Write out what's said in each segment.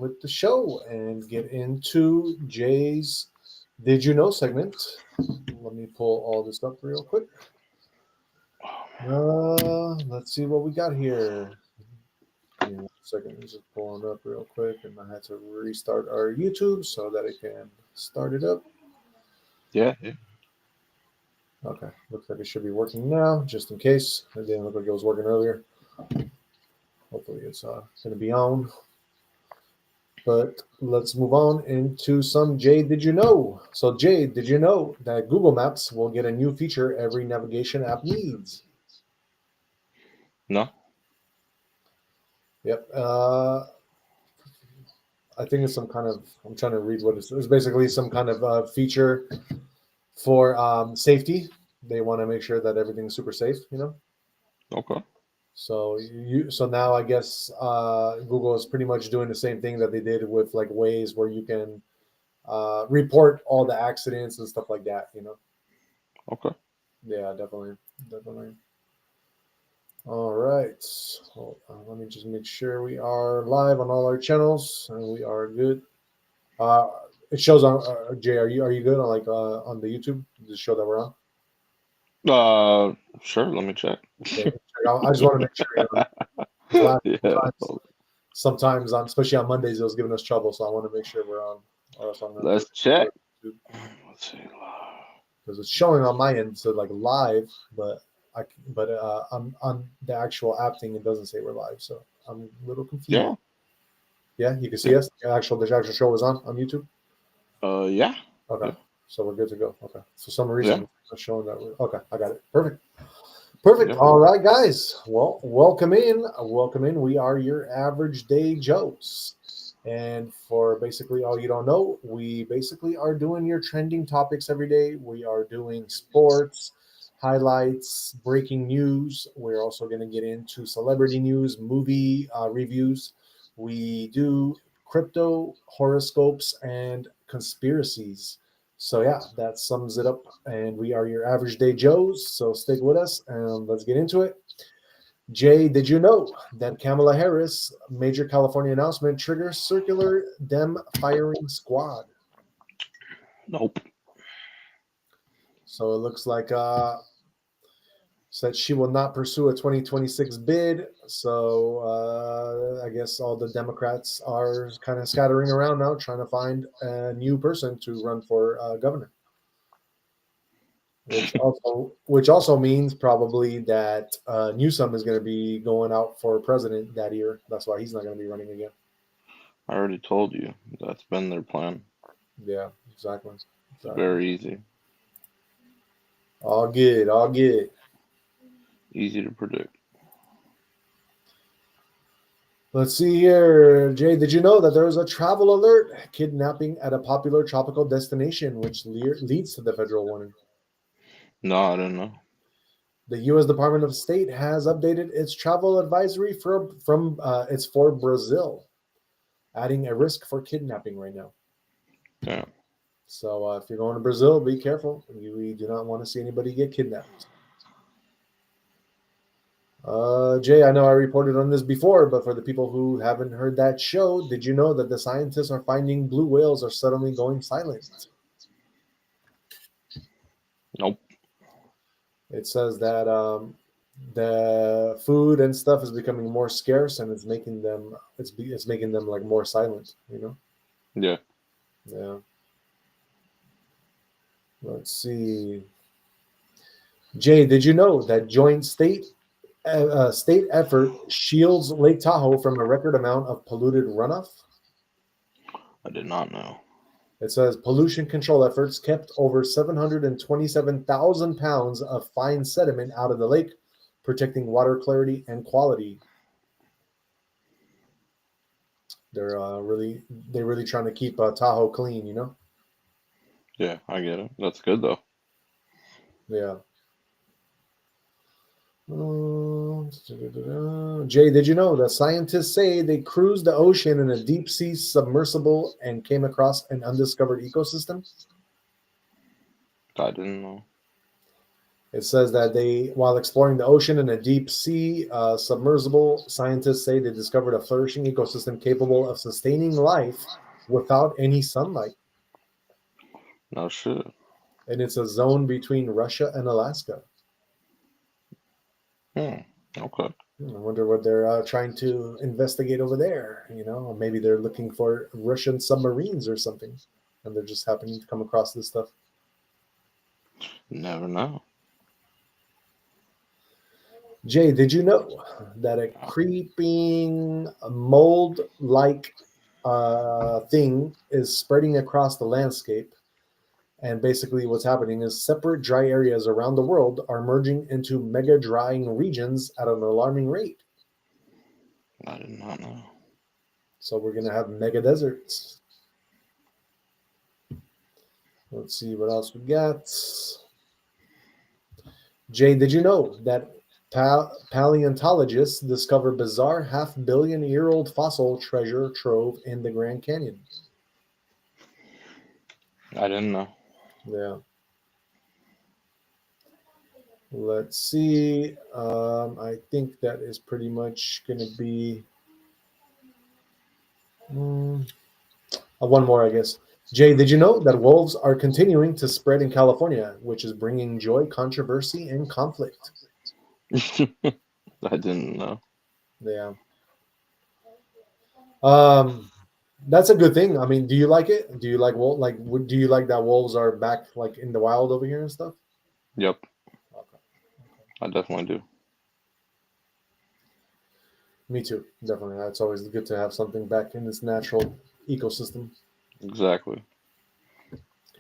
with the show and get into Jay's Did You Know segment. Let me pull all this up real quick. Let's see what we got here. Give me 1 second. Just pulling up real quick, and I had to restart our YouTube so that it can start it up. Yeah. Okay, looks like it should be working now, just in case. It didn't look like it was working earlier. Hopefully it's going to be on. But let's move on into some Jay, did you know? So Jay, did you know that Google Maps will get a new feature every navigation app needs? No. Yep. I think it's some kind of, I'm trying to read what it's basically some kind of feature for safety. They want to make sure that everything's super safe, Okay. So now I guess Google is pretty much doing the same thing that they did with like Waze, where you can report all the accidents and stuff like that, Okay. Yeah, definitely. All right. Hold on, let me just make sure we are live on all our channels and we are good. It shows on Jay. Are you good on on the YouTube? Does it show that we're on? Sure. Let me check. Okay. I just want to make sure. Sometimes especially on Mondays, it was giving us trouble, so I want to make sure we're on. Let's check. Let's see. Because it's showing on my end, so like live, but on the actual app thing, it doesn't say we're live, so I'm a little confused. Yeah, you can see us. The actual show was on YouTube. Yeah. Okay, yeah. So we're good to go. Okay, for some reason it's showing that we're okay. I got it. Perfect. Yeah. All right, guys. Well, welcome in. We are your Average Day Joes. And for basically all you don't know, we basically are doing your trending topics every day. We are doing sports, highlights, breaking news. We're also going to get into celebrity news, movie reviews. We do crypto, horoscopes, and conspiracies. So yeah, that sums it up. And we are your Average Day Joes. So stick with us and let's get into it. Jay, did you know that Kamala Harris' major California announcement triggers circular Dem firing squad? Nope. So it looks like said she will not pursue a 2026 bid. So I guess all the Democrats are kind of scattering around now, trying to find a new person to run for governor. Which also means probably that Newsom is going to be going out for president that year. That's why he's not going to be running again. I already told you that's been their plan. Yeah, exactly. Very easy. All good. Easy to predict. Let's see here. Jay, did you know that there was a travel alert kidnapping at a popular tropical destination, which leads to the federal warning? No, I didn't know. The U.S. Department of State has updated its travel advisory for Brazil, adding a risk for kidnapping right now. Yeah. So if you're going to Brazil, be careful. We do not want to see anybody get kidnapped. Jay, I know I reported on this before, but for the people who haven't heard that show, did you know that the scientists are finding blue whales are suddenly going silent? Nope. It says that the food and stuff is becoming more scarce, and it's making them like more silent. Yeah. Yeah. Let's see. Jay, did you know that joint state effort shields Lake Tahoe from a record amount of polluted runoff? I did not know. It says pollution control efforts kept over 727,000 pounds of fine sediment out of the lake, protecting water clarity and quality. They're really trying to keep Tahoe clean, Yeah, I get it. That's good though. Yeah. Jay, did you know that scientists say they cruised the ocean in a deep sea submersible and came across an undiscovered ecosystem? I didn't know. It says that while exploring the ocean and a deep sea submersible, scientists say they discovered a flourishing ecosystem capable of sustaining life without any sunlight. No shit. And it's a zone between Russia and Alaska. Okay. I wonder what they're trying to investigate over there. Or maybe they're looking for Russian submarines or something, and they're just happening to come across this stuff. Never know. Jay, did you know that a creeping mold-like thing is spreading across the landscape? And basically what's happening is separate dry areas around the world are merging into mega drying regions at an alarming rate. I did not know. So we're going to have mega deserts. Let's see what else we got. Jay, did you know that paleontologists discover bizarre half-billion-year-old fossil treasure trove in the Grand Canyon? I didn't know. Yeah. Let's see. I think that is pretty much going to be one more, I guess. Jay, did you know that wolves are continuing to spread in California, which is bringing joy, controversy, and conflict? I didn't know. Yeah. That's a good thing. I mean, do you like it? Do you like do you like that wolves are back like in the wild over here and stuff? Yep. Okay. I definitely do. Me too. Definitely. It's always good to have something back in this natural ecosystem. Exactly.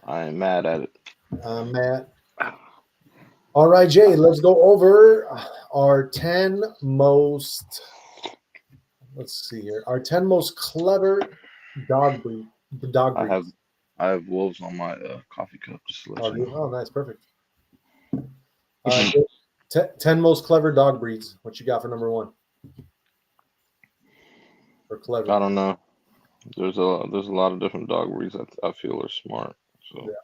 I ain't mad at it. Matt. All right, Jay, let's go over our 10 most, let's see here, our 10 most clever dog breeds. I have wolves on my coffee cup, just to let you know. Oh, nice, perfect. 10 most clever dog breeds. What you got for number one? For clever. I don't know. There's a lot of different dog breeds that I feel are smart. So yeah.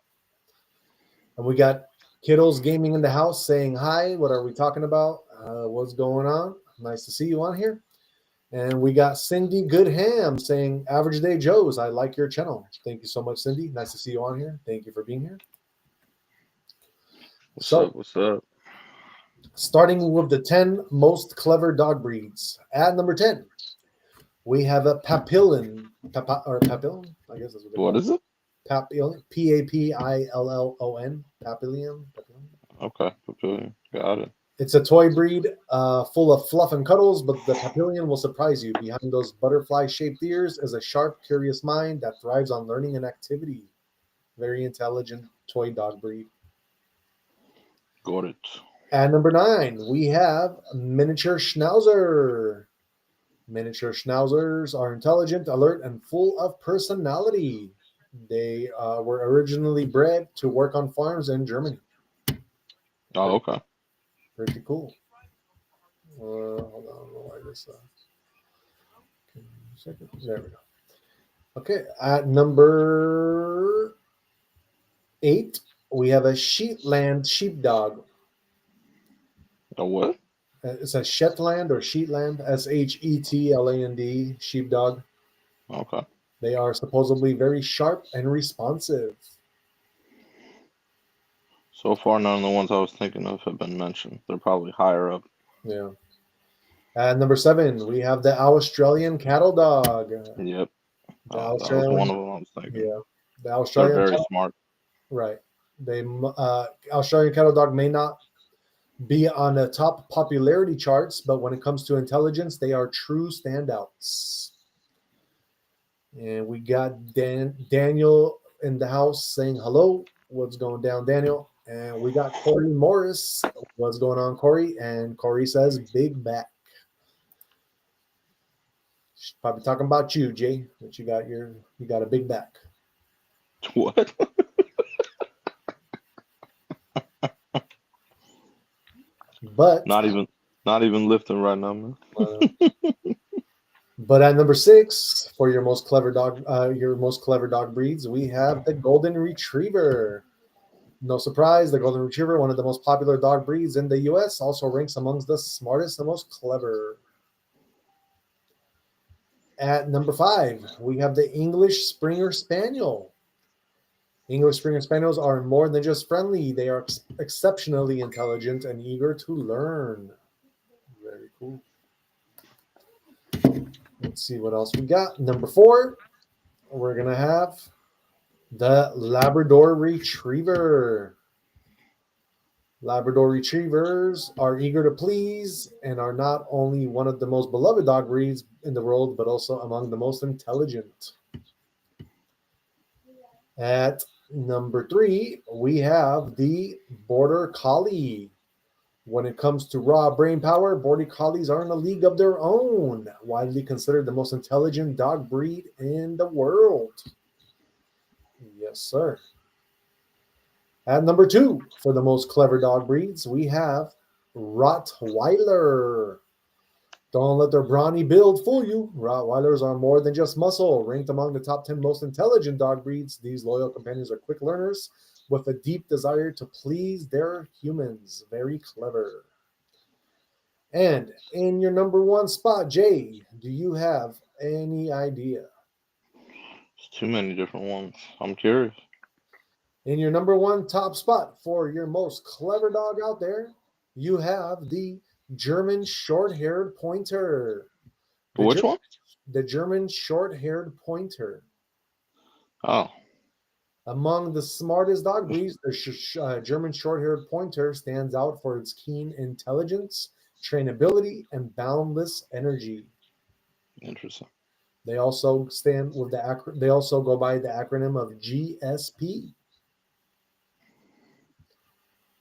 And we got Kiddos Gaming in the house saying hi. What are we talking about? What's going on? Nice to see you on here. And we got Cindy Goodham saying, Average Day Joes, I like your channel. Thank you so much, Cindy. Nice to see you on here. Thank you for being here. What's up? Starting with the 10 most clever dog breeds. At number 10, we have a Papillon. Papillon? I guess that's what is it? Papillon. Papillon. Papillon. Okay, Papillon. Got it. It's a toy breed full of fluff and cuddles, but the Papillon will surprise you. Behind those butterfly-shaped ears is a sharp, curious mind that thrives on learning and activity. Very intelligent toy dog breed. Got it. At number 9, we have Miniature Schnauzer. Miniature Schnauzers are intelligent, alert, and full of personality. They were originally bred to work on farms in Germany. Oh, okay. Pretty cool. Hold on, I don't know why this. There we go. Okay, at number 8, we have a Shetland sheepdog. A what? It's a Shetland or Shetland, Shetland, sheepdog. Okay. They are supposedly very sharp and responsive. So far, none of the ones I was thinking of have been mentioned. They're probably higher up. Yeah. At number 7, we have the Australian cattle dog. Yep. That was one of them I was thinking. Yeah. The Australian They're very smart. Right. They Australian cattle dog may not be on the top popularity charts, but when it comes to intelligence, they are true standouts. And we got Daniel in the house saying hello. What's going down, Daniel? And we got Corey Morris. What's going on, Corey? And Corey says, big back. She's probably talking about you, Jay. That you got a big back. What? But not even lifting right now, man. But at number 6, for your most clever dog breeds, we have the Golden Retriever. No surprise, the Golden Retriever, one of the most popular dog breeds in the U.S., also ranks amongst the smartest and most clever. At number 5, we have the English Springer Spaniel. English Springer Spaniels are more than just friendly. They are exceptionally intelligent and eager to learn. Very cool. Let's see what else we got. Number 4, we're going to have the Labrador Retriever. Labrador Retrievers are eager to please and are not only one of the most beloved dog breeds in the world, but also among the most intelligent. At number 3, we have the Border Collie. When it comes to raw brain power, Border Collies are in a league of their own, widely considered the most intelligent dog breed in the world. Yes, sir. At number 2, for the most clever dog breeds, we have Rottweiler. Don't let their brawny build fool you. Rottweilers are more than just muscle. Ranked among the top 10 most intelligent dog breeds, these loyal companions are quick learners with a deep desire to please their humans. Very clever. And in your number 1 spot, Jay, do you have any idea? There's too many different ones. I'm curious. In your number 1 top spot for your most clever dog out there, you have the German short-haired pointer. Which one? The German short-haired pointer. Oh. Among the smartest dog breeds, the German short-haired pointer stands out for its keen intelligence, trainability, and boundless energy. Interesting. They also stand with they also go by the acronym of GSP.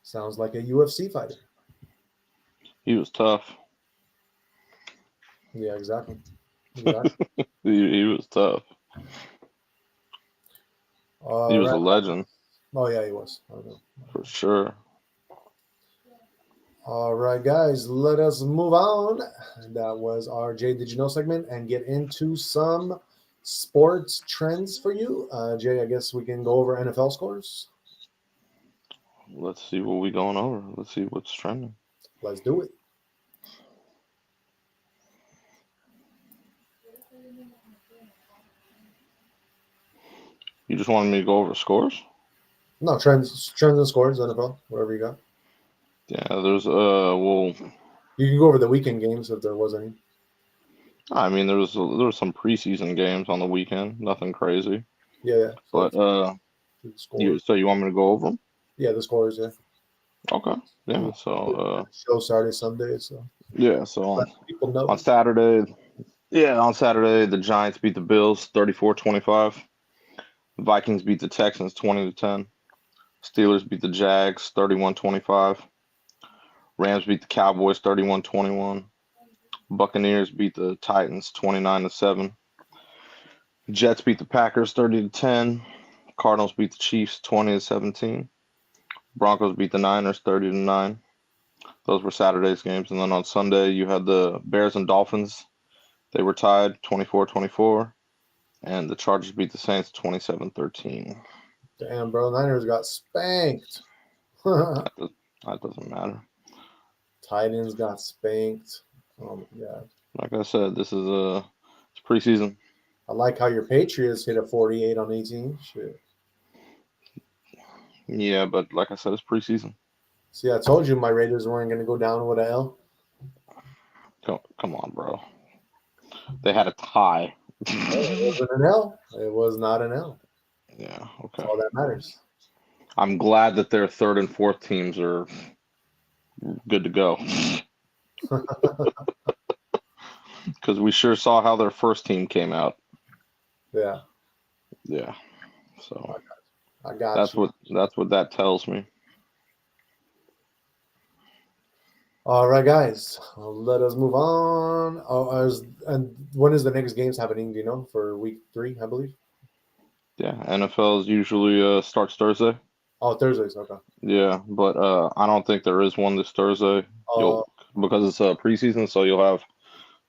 Sounds like a UFC fighter. He was tough. Yeah, exactly. He was tough. He was a legend. Oh, yeah, he was. Okay. For sure. All right, guys, let us move on. That was our Jay Did You Know segment and get into some sports trends for you. Jay, I guess we can go over NFL scores. Let's see what we're going over. Let's see what's trending. Let's do it. You just wanted me to go over scores? No, trends and scores, NFL, whatever you got. Yeah, there's well. You can go over the weekend games if there was any. I mean, there was some preseason games on the weekend. Nothing crazy. Yeah. But so you want me to go over them? Yeah, the scores. Yeah. Okay. Yeah. So show Saturday, Sunday. So yeah. So people know on Saturday. Yeah, on Saturday the Giants beat the Bills 34-25. The Vikings beat the Texans 20-10. Steelers beat the Jags 31-25. Rams beat the Cowboys 31-21. Buccaneers beat the Titans 29-7. Jets beat the Packers 30-10. Cardinals beat the Chiefs 20-17. Broncos beat the Niners 30-9. Those were Saturday's games. And then on Sunday, you had the Bears and Dolphins. They were tied 24-24. And the Chargers beat the Saints 27-13. Damn, bro. Niners got spanked. That doesn't matter. Titans got spanked. Oh, my God. Like I said, this is it's preseason. I like how your Patriots hit a 48-18. Shit. Yeah, but like I said, it's preseason. See, I told you my Raiders weren't going to go down with an L. Come on, bro. They had a tie. It wasn't an L. It was not an L. Yeah, okay. That's all that matters. I'm glad that their third and fourth teams are good to go. Because we sure saw how their first team came out. Yeah. Yeah. So I got that's you. That's what that tells me. All right, guys. Let us move on. And when is the next games happening? Do you know? For week 3, I believe. Yeah, NFL is usually starts Thursday. Oh, Thursdays. Okay. Yeah, but I don't think there is one this Thursday. Because it's preseason, so you'll have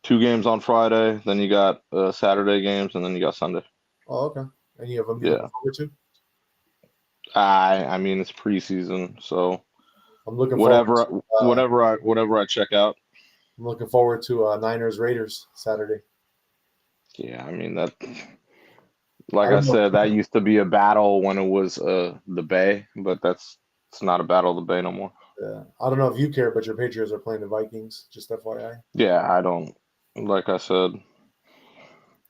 2 games on Friday, then you got Saturday games, and then you got Sunday. Oh, okay. And you have them yeah. forward to? I mean, it's preseason, so I'm looking forward. whatever I check out. I'm looking forward to Niners Raiders Saturday. Yeah, I mean that. I Like I don't know. said, that used to be a battle when it was the Bay, but it's not a battle of the Bay no more. I don't know if you care, but your Patriots are playing the Vikings. Just FYI. Yeah, I don't. Like I said,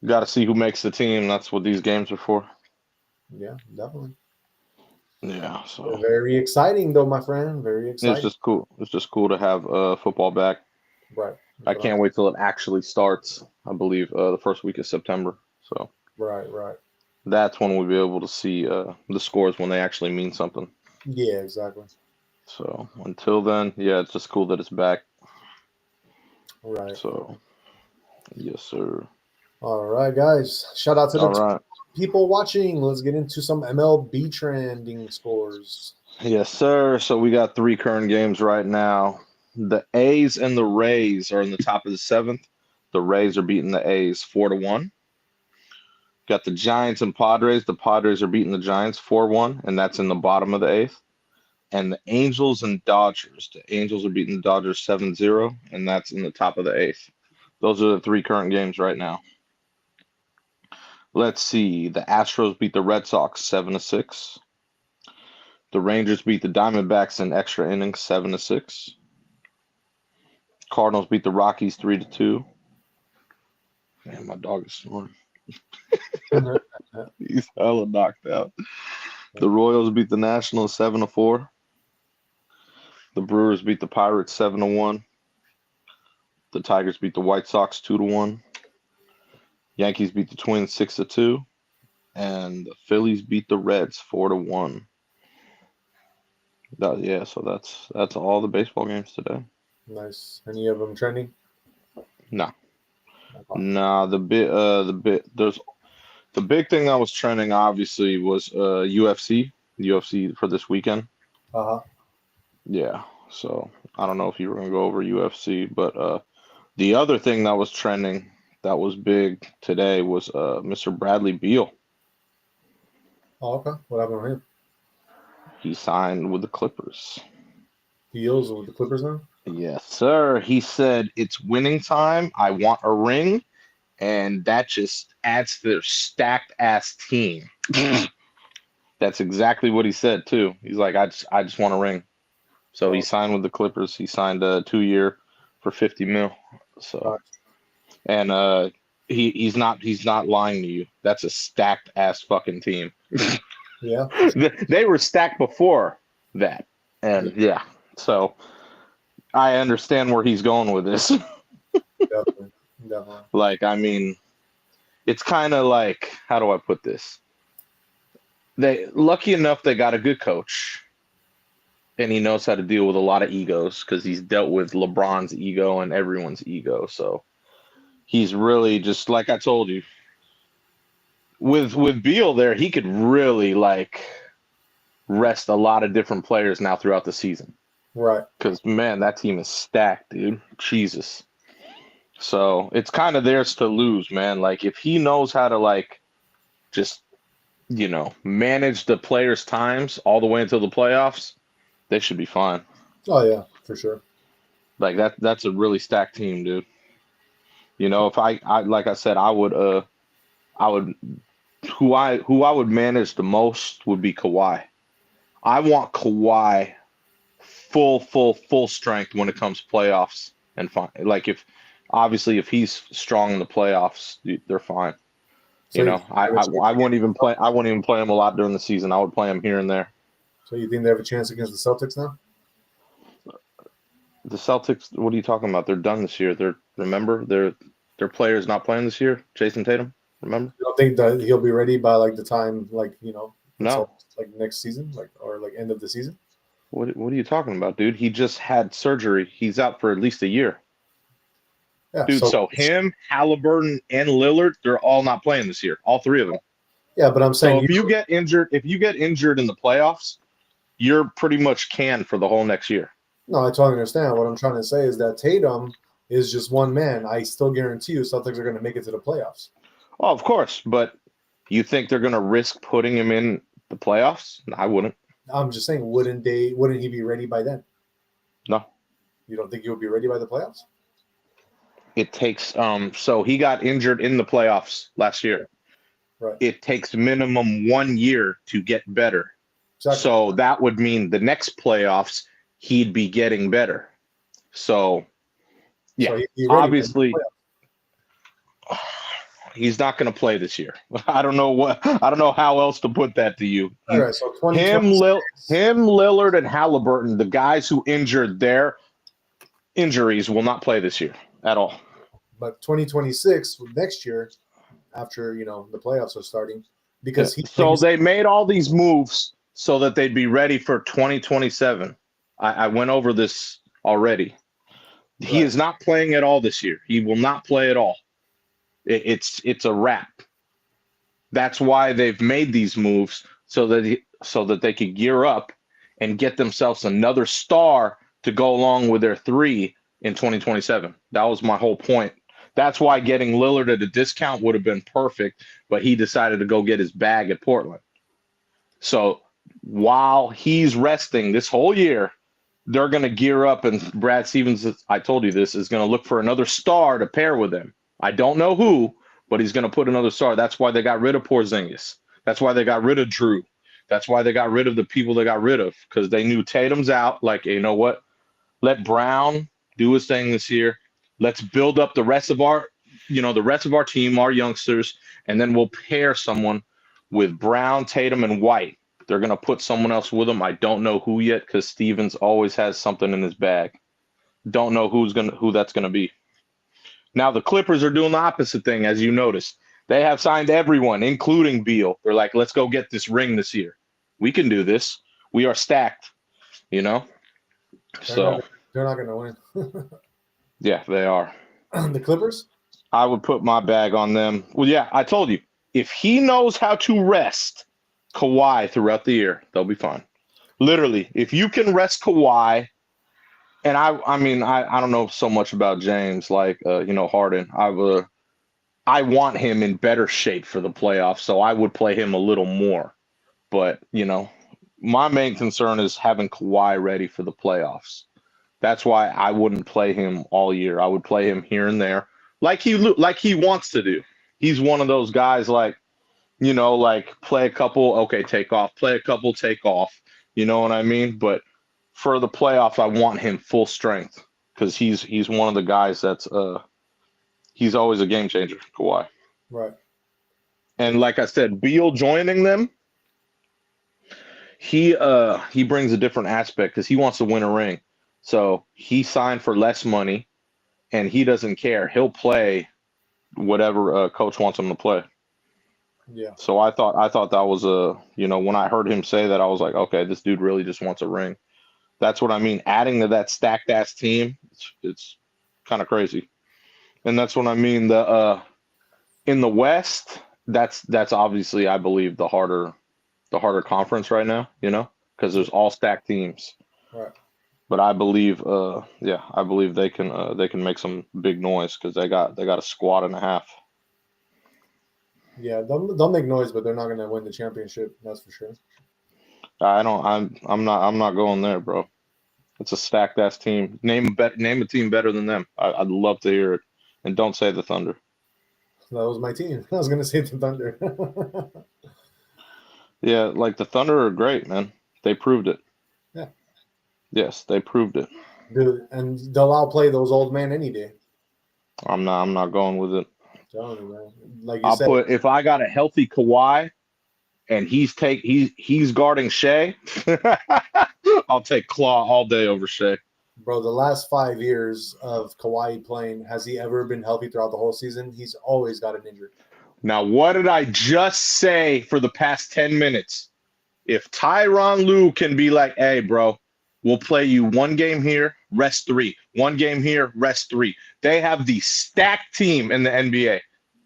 got to see who makes the team. That's what these games are for. Yeah, definitely. Yeah, so Very exciting, though, my friend. Very it's exciting. just cool. It's just cool to have football back. Right. I can't wait till it actually starts. I believe the first week of September. So Right. that's when we'll be able to see the scores when they actually mean something. Yeah, exactly. So until then, yeah, it's just cool that it's back. Right. So yes, sir. All right, guys. Shout out to the All right. people watching. Let's get into some MLB trending scores. Yes, sir. So we got 3 current games right now. The A's and the Rays are in the top of the 7th. The Rays are beating the A's 4-1. Got the Giants and Padres. The Padres are beating the Giants 4-1, and that's in the bottom of the 8th. And the Angels and Dodgers. The Angels are beating the Dodgers 7-0, and that's in the top of the 8th. Those are the 3 current games right now. Let's see. The Astros beat the Red Sox 7-6. The Rangers beat the Diamondbacks in extra innings 7-6. Cardinals beat the Rockies 3-2. Man, my dog is snoring. He's hella knocked out. The Royals beat the Nationals 7-4. The Brewers beat the Pirates 7-1. The Tigers beat the White Sox 2-1. Yankees beat the Twins 6-2. And the Phillies beat the Reds 4-1. Yeah, so that's all the baseball games today. Nice. Any of them trending? No. Nah, the big thing that was trending obviously was UFC for this weekend. Uh-huh. Yeah, so I don't know if you were gonna go over UFC, but the other thing that was trending that was big today was Mr. Bradley Beal. Oh, okay. What happened with him? He signed with the Clippers. He deals with the Clippers now? Yes, sir. He said it's winning time. I want a ring, and that just adds to their stacked ass team. That's exactly what he said too. He's like, I just want a ring. So he signed with the Clippers. He signed a 2-year for $50 million. So, and he's not lying to you. That's a stacked ass fucking team. Yeah. They were stacked before that, and yeah. So I understand where he's going with this. Definitely. Like, I mean, it's kind of like, how do I put this? Lucky enough they got a good coach, and he knows how to deal with a lot of egos because he's dealt with LeBron's ego and everyone's ego. So he's really just like I told you. With Beal there, he could really like rest a lot of different players now throughout the season. Right. Because man, that team is stacked, dude. Jesus. So it's kind of theirs to lose, man. Like if he knows how to like just manage the players' times all the way until the playoffs, they should be fine. Oh yeah, for sure. Like that's a really stacked team, dude. If I like I said, I would who I would manage the most would be Kawhi. I want Kawhi full strength when it comes to playoffs and fine. Like if he's strong in the playoffs, they're fine. So I wouldn't even play him a lot during the season. I would play him here and there. So you think they have a chance against the Celtics now? The Celtics, what are you talking about? They're done this year. Remember their players not playing this year. Jason Tatum, remember? You don't think that he'll be ready by like the time No. like next season, or end of the season? What are you talking about, dude? He just had surgery. He's out for at least a year. Yeah, dude, so him, Halliburton, and Lillard, they're all not playing this year. All 3 of them. Yeah, but I'm saying so if you get injured in the playoffs, you're pretty much canned for the whole next year. No, I totally understand. What I'm trying to say is that Tatum is just one man. I still guarantee you Celtics are going to make it to the playoffs. Oh, of course. But you think they're going to risk putting him in The playoffs? I wouldn't. I'm just saying, wouldn't he be ready by then? No. You don't think he'll be ready by the playoffs? It takes so he got injured in the playoffs last year. Right. It takes minimum 1 year to get better. Exactly. So that would mean the next playoffs he'd be getting better. So yeah, so obviously he's not going to play this year. I don't know how else to put that to you. All right, so him, Lillard, and Halliburton, the guys who injured their injuries, will not play this year at all. But 2026, next year, after the playoffs are starting, because they made all these moves so that they'd be ready for 2027. I went over this already. Right. He is not playing at all this year. He will not play at all. It's a wrap. That's why they've made these moves so that they could gear up and get themselves another star to go along with their 3 in 2027. That was my whole point. That's why getting Lillard at a discount would have been perfect, but he decided to go get his bag at Portland. So while he's resting this whole year, they're going to gear up, and Brad Stevens, I told you this, is going to look for another star to pair with him. I don't know who, but he's going to put another star. That's why they got rid of Porzingis. That's why they got rid of Drew. That's why they got rid of the people they got rid of, because they knew Tatum's out. Like, you know what? Let Brown do his thing this year. Let's build up the rest of our team, our youngsters, and then we'll pair someone with Brown, Tatum, and White. They're going to put someone else with them. I don't know who yet, because Stevens always has something in his bag. Don't know who that's going to be. Now, the Clippers are doing the opposite thing, as you noticed. They have signed everyone, including Beal. They're like, let's go get this ring this year. We can do this. We are stacked, They're not going to win. Yeah, they are. The Clippers? I would put my bag on them. Well, yeah, I told you. If he knows how to rest Kawhi throughout the year, they'll be fine. Literally, if you can rest Kawhi, and I don't know so much about James like Harden. I want him in better shape for the playoffs, so I would play him a little more. But my main concern is having Kawhi ready for the playoffs. That's why I wouldn't play him all year. I would play him here and there, like he wants to do. He's one of those guys like play a couple, okay, take off. Play a couple, take off. You know what I mean? But for the playoffs, I want him full strength, because he's one of the guys that's he's always a game changer, Kawhi. Right. And like I said, Beal joining them, he brings a different aspect, because he wants to win a ring. So he signed for less money, and he doesn't care. He'll play whatever coach wants him to play. Yeah. So I thought that was when I heard him say that, I was like, okay, this dude really just wants a ring. That's what I mean. Adding to that stacked ass team, it's kind of crazy. And that's what I mean. The in the West, that's obviously, I believe, the harder conference right now, because there's all stacked teams. Right. But I believe, I believe they can make some big noise, because they got a squad and a half. Yeah, they'll make noise, but they're not going to win the championship. That's for sure. I'm not going there, bro. It's a stacked ass team. Name a team better than them. I'd love to hear it. And don't say the Thunder. That was my team. I was going to say the Thunder. Yeah, like the Thunder are great, man. They proved it. Yeah. Yes, they proved it. Dude, and they'll outplay those old men any day. I'm not going with it. Telling you, man. Like you said, if I got a healthy Kawhi and he's guarding Shea, I'll take Claw all day over Shea. Bro, the last 5 years of Kawhi playing, has he ever been healthy throughout the whole season? He's always got an injury. Now, what did I just say for the past 10 minutes? If Tyronn Lue can be like, hey, bro, we'll play you 1 game here, rest 3. 1 game here, rest 3. They have the stacked team in the NBA.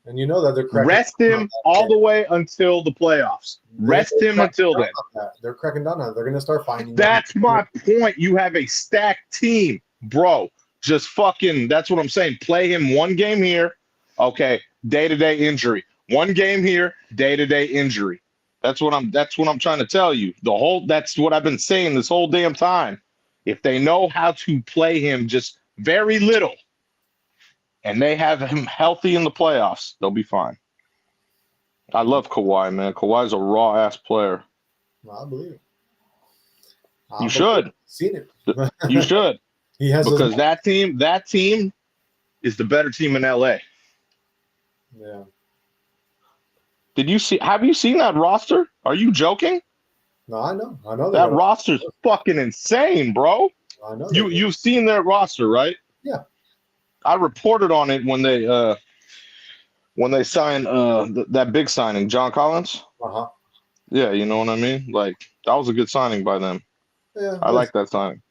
And you know that they're cracking rest him all the way until the playoffs. Rest him until then. They're cracking down on it. They're going to start finding. That's my point. You have a stacked team, bro. Just fucking, that's what I'm saying. Play him 1 game here. Okay, day-to-day injury. 1 game here, day-to-day injury. That's what I'm trying to tell you. That's what I've been saying this whole damn time. If they know how to play him just very little and they have him healthy in the playoffs, they'll be fine. I love Kawhi, man. Kawhi's a raw ass player. I believe it. You should. Seen it. You should. He has because that team is the better team in LA. Yeah. Have you seen that roster? Are you joking? No, I know that roster's fucking insane, bro. I know. You've seen their roster, right? Yeah. I reported on it when they signed that big signing, John Collins. Uh-huh. Yeah, you know what I mean? Like, that was a good signing by them. Yeah. I like that signing.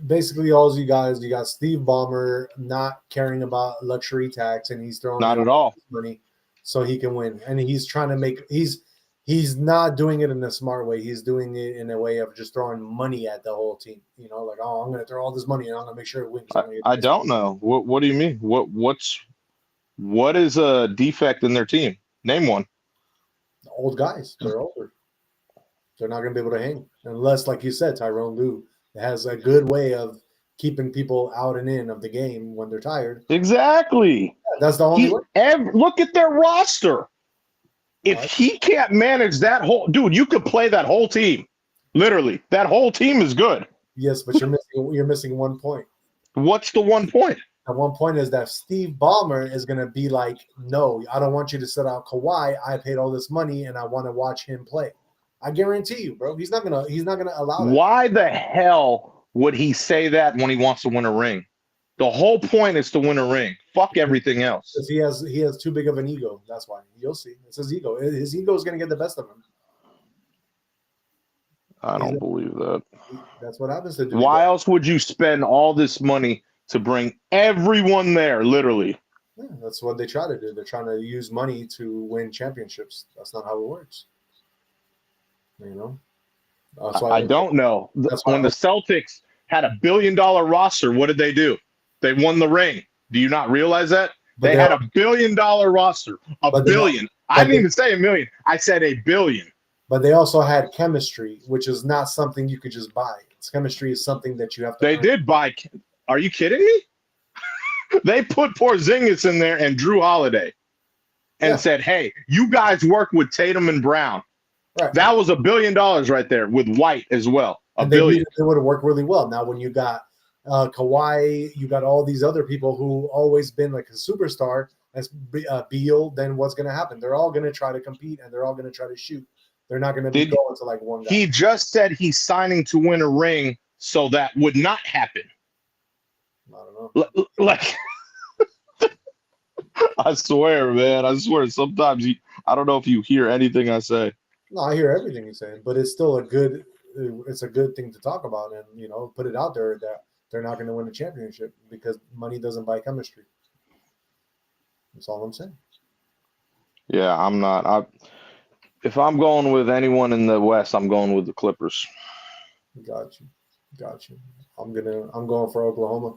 Basically, all you got Steve Ballmer not caring about luxury tax, and he's throwing not at all money so he can win. And he's trying to make he's not doing it in a smart way. He's doing it in a way of just throwing money at the whole team. You know, like, oh, I'm going to throw all this money and I'm going to make sure it wins. I don't know. What do you mean? What is a defect in their team? Name one. The old guys. They're older. They're not going to be able to hang unless, like you said, Tyronn Lue has a good way of keeping people out and in of the game when they're tired. Exactly. Yeah, that's the only way. Look at their roster. If he can't manage that whole dude, you could play that whole team. Literally, that whole team is good. Yes, but you're missing one point. What's the one point? The one point is that Steve Ballmer is going to be like, no, I don't want you to sit out Kawhi. I paid all this money and I want to watch him play. I guarantee you, bro. He's not gonna allow that. Why the hell would he say that when he wants to win a ring? The whole point is to win a ring. Fuck everything else. Because he has too big of an ego. That's why. You'll see. It's his ego. His ego is gonna get the best of him. I don't believe that. That's what happens to do. Why else would you spend all this money to bring everyone there, literally? Yeah, that's what they try to do. They're trying to use money to win championships. That's not how it works. You know? I don't know. When the Celtics had $1 billion roster, what did they do? They won the ring. Do you not realize that? They had $1 billion roster. $1 billion. I didn't even say $1 million. I said $1 billion. But they also had chemistry, which is not something you could just buy. Chemistry is something that you have to. They did buy. Are you kidding me? They put Porzingis in there and Drew Holiday, and said, "Hey, you guys work with Tatum and Brown." Right. That was $1 billion right there with White as well. $1 billion. They would have worked really well. Now, when you got Kawhi, you got all these other people who always been like a superstar. As Beal, then what's going to happen? They're all going to try to compete and they're all going to try to shoot. They're not going to be going to like one guy. He just said he's signing to win a ring, so that would not happen. I don't know. Like, I swear, man. I swear. Sometimes I don't know if you hear anything I say. No, I hear everything you're saying, but it's still a good thing to talk about and, you know, put it out there that they're not going to win a championship because money doesn't buy chemistry. That's all I'm saying. Yeah, I'm not. If I'm going with anyone in the West, I'm going with the Clippers. Got you. I'm going for Oklahoma.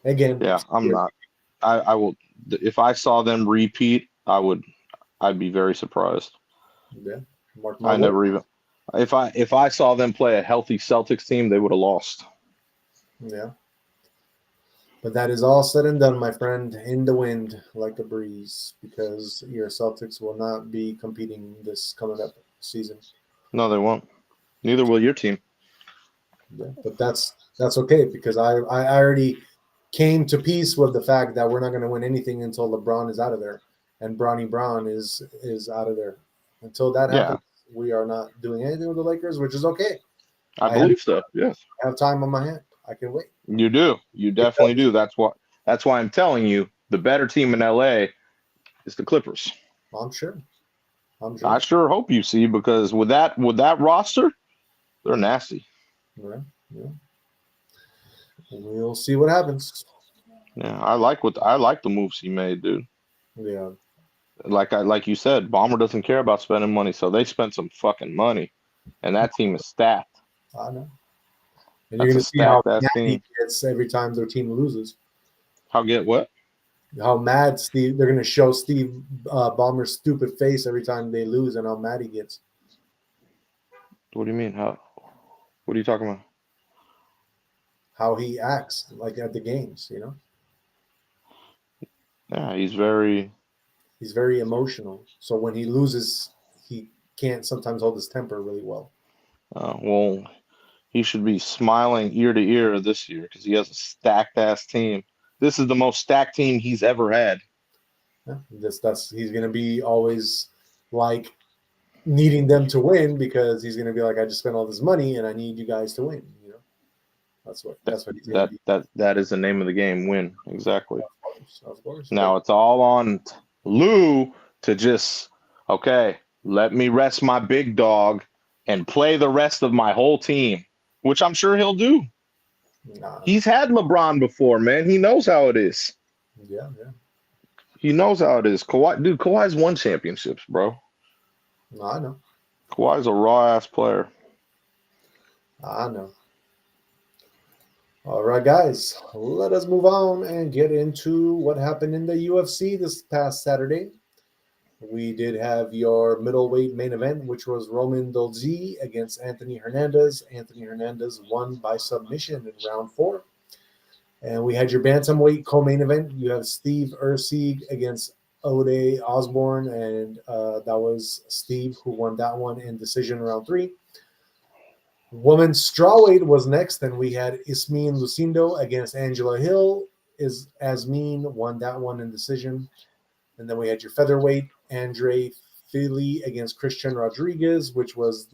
Again. Yeah, I'm not. I will. If I saw them repeat, I'd be very surprised. Yeah. I never even. If I saw them play a healthy Celtics team, they would have lost. Yeah. But that is all said and done, my friend, in the wind like a breeze, because your Celtics will not be competing this coming up season. No, they won't. Neither will your team. Yeah, but that's okay because I already came to peace with the fact that we're not going to win anything until LeBron is out of there and Bronny Brown is out of there. Until that happens, we are not doing anything with the Lakers, which is okay. I believe so. Yes, I have time on my hand. I can wait. You do. You definitely do. That's why I'm telling you the better team in LA is the Clippers. I'm sure. I sure hope you see because with that roster, they're nasty. Yeah. We'll see what happens. Yeah, I like the moves he made, dude. Yeah. Like you said, Ballmer doesn't care about spending money, so they spent some fucking money, and that team is stacked. I know. And you're going to see how mad he gets every time their team loses. How get what? How mad they're going to show Steve Ballmer's stupid face every time they lose and how mad he gets. What do you mean? How? What are you talking about? How he acts like at the games, Yeah, he's very. He's very emotional. So when he loses, he can't sometimes hold his temper really well. Well, he should be smiling ear to ear this year because he has a stacked ass team. This is the most stacked team he's ever had. Yeah, he's gonna be always like needing them to win because he's gonna be like, I just spent all this money and I need you guys to win. That's what he's gonna be. That is the name of the game. Win, exactly. Of course. Now it's all on Lou to just let me rest my big dog and play the rest of my whole team, which I'm sure he'll do. Nah. He's had LeBron before, man. He knows how it is. Yeah. He knows how it is. Kawhi's won championships, bro. No, I know. Kawhi's a raw ass player. I know. All right, guys, let us move on and get into what happened in the UFC this past Saturday. We did have your middleweight main event, which was Roman Dolce against Anthony Hernandez. Anthony Hernandez won by submission in round 4. And we had your bantamweight co-main event. You have Steve Erceg against Ode Osborne, and that was Steve who won that one in decision round 3. Women's strawweight was next, and we had Ismeen Lucindo against Angela Hill. Asmeen won that one in decision. And then we had your featherweight, Andre Fili against Christian Rodriguez, which was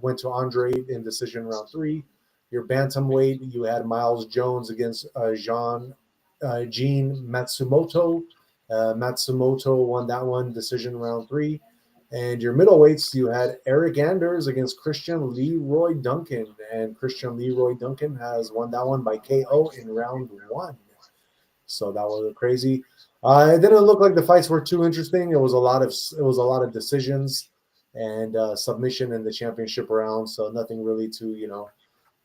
went to Andre in decision round 3. Your bantamweight, you had Miles Jones against Gene Matsumoto. Matsumoto won that one, decision round 3. And your middleweights, you had Eric Anders against Christian Leroy Duncan. And Christian Leroy Duncan has won that one by KO in round 1. So that was crazy. It didn't look like the fights were too interesting. It was a lot of decisions and submission in the championship round. So nothing really to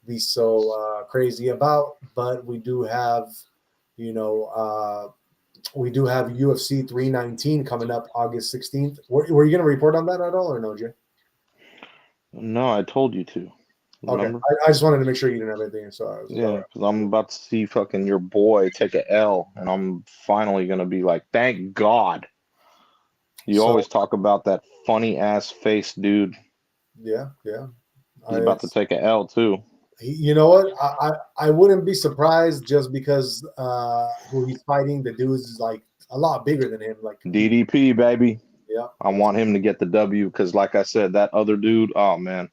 be so crazy about. But we do have UFC 319 coming up August 16th. Were you going to report on that at all or no, Jay? No, I told you to. Remember? Okay, I just wanted to make sure you didn't have anything. So because I'm about to see fucking your boy take an L, and I'm finally gonna be like, thank God. You always talk about that funny ass face dude. Yeah. He's about to take an L too. You know what? I wouldn't be surprised just because who he's fighting, the dude is like a lot bigger than him. Like DDP, baby. Yeah. I want him to get the W because, like I said, that other dude, oh man.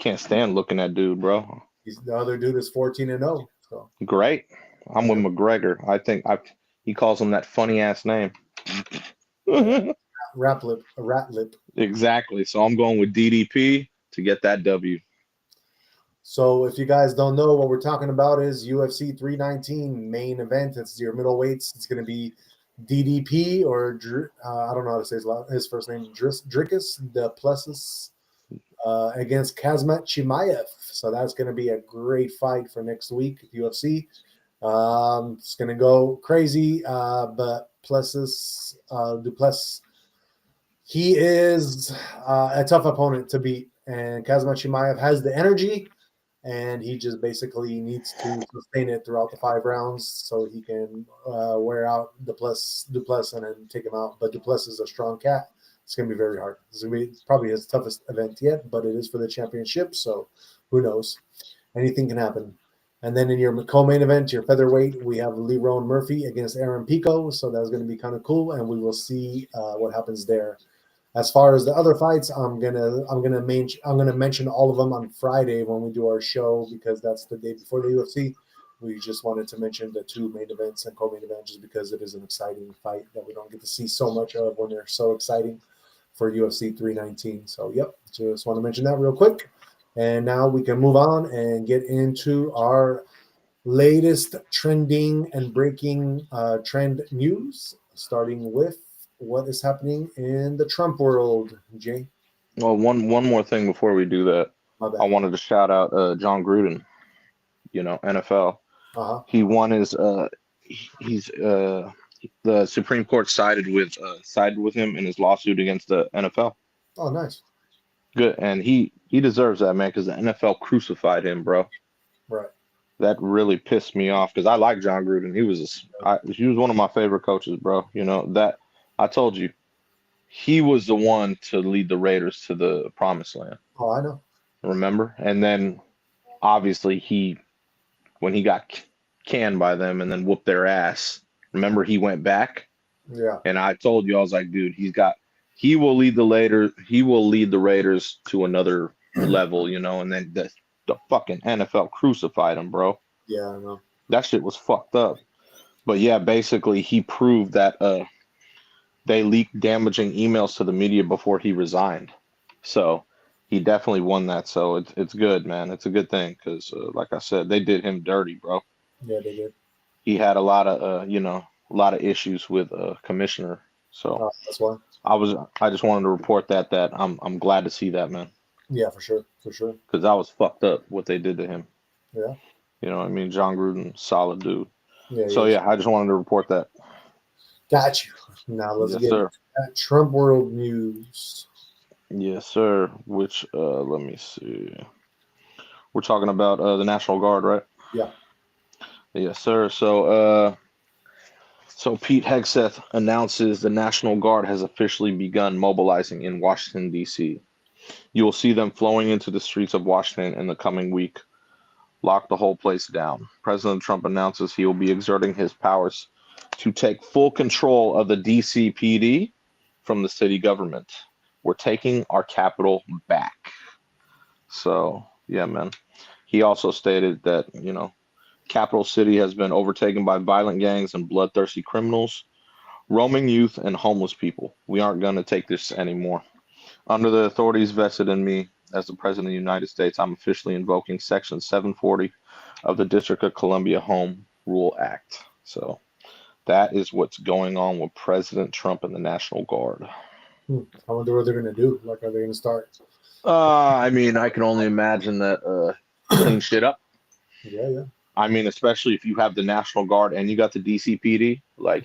Can't stand looking at dude, bro. The other dude is 14-0. So great. I'm with McGregor. I think he calls him that funny ass name. Rat lip. Exactly. So I'm going with DDP to get that W. So if you guys don't know, what we're talking about is UFC 319 main event. It's your middleweights. It's going to be DDP or I don't know how to say his first name, Dricus Duplessis. Against Kazmat Chimaev. So that's going to be a great fight for next week at UFC. It's going to go crazy, but Duplessis, he is a tough opponent to beat. And Kazmat Chimaev has the energy, and he just basically needs to sustain it throughout the 5 rounds so he can wear out Duplessis and then take him out. But Duplessis is a strong cat. It's going to be very hard. It's going to be probably his toughest event yet, but it is for the championship, so who knows? Anything can happen. And then in your co-main event, your featherweight, we have Lerone Murphy against Aaron Pico, so that's going to be kind of cool, and we will see what happens there. As far as the other fights, I'm gonna mention all of them on Friday when we do our show because that's the day before the UFC. We just wanted to mention the 2 main events and co-main event just because it is an exciting fight that we don't get to see so much of when they're so exciting for UFC 319. So, just want to mention that real quick. And now we can move on and get into our latest trending and breaking trend news, starting with what is happening in the Trump world, Jay. Well, one more thing before we do that. I wanted to shout out John Gruden, NFL. He won his the Supreme Court sided with him in his lawsuit against the NFL. Oh, nice. Good, and he deserves that, man, because the NFL crucified him, bro. Right. That really pissed me off because I like John Gruden. He was one of my favorite coaches, bro. That I told you, he was the one to lead the Raiders to the promised land. Oh, I know. Remember? And then obviously when he got canned by them and then whooped their ass. Remember he went back? Yeah. And I told you, I was like, dude, he will lead the Raiders to another level, and then the fucking NFL crucified him, bro. Yeah, I know. That shit was fucked up. But yeah, basically he proved that they leaked damaging emails to the media before he resigned. So he definitely won that. So it's good, man. It's a good thing because, like I said, they did him dirty, bro. Yeah, they did. He had a lot of issues with commissioner. So That's why. I just wanted to report that I'm glad to see that, man. Yeah, for sure. Because that was fucked up what they did to him. Yeah. You know what I mean? John Gruden, solid dude. Yeah. So yeah, I just wanted to report that. Got you. Now let's Yes, get sir. at Trump world news. Yes, sir. Which let me see. We're talking about the National Guard, right? Yeah. Yes, sir. So Pete Hegseth announces the National Guard has officially begun mobilizing in Washington, D.C. You will see them flowing into the streets of Washington in the coming week. Lock the whole place down. President Trump announces he will be exerting his powers to take full control of the D.C. PD from the city government. We're taking our capital back. So, yeah, man. He also stated that, Capital City has been overtaken by violent gangs and bloodthirsty criminals, roaming youth, and homeless people. We aren't going to take this anymore. Under the authorities vested in me as the President of the United States, I'm officially invoking Section 740 of the District of Columbia Home Rule Act. So that is what's going on with President Trump and the National Guard. I wonder what they're going to do. Like, are they going to start? I mean, I can only imagine that clean shit up. Yeah. I mean, especially if you have the National Guard and you got the DCPD, like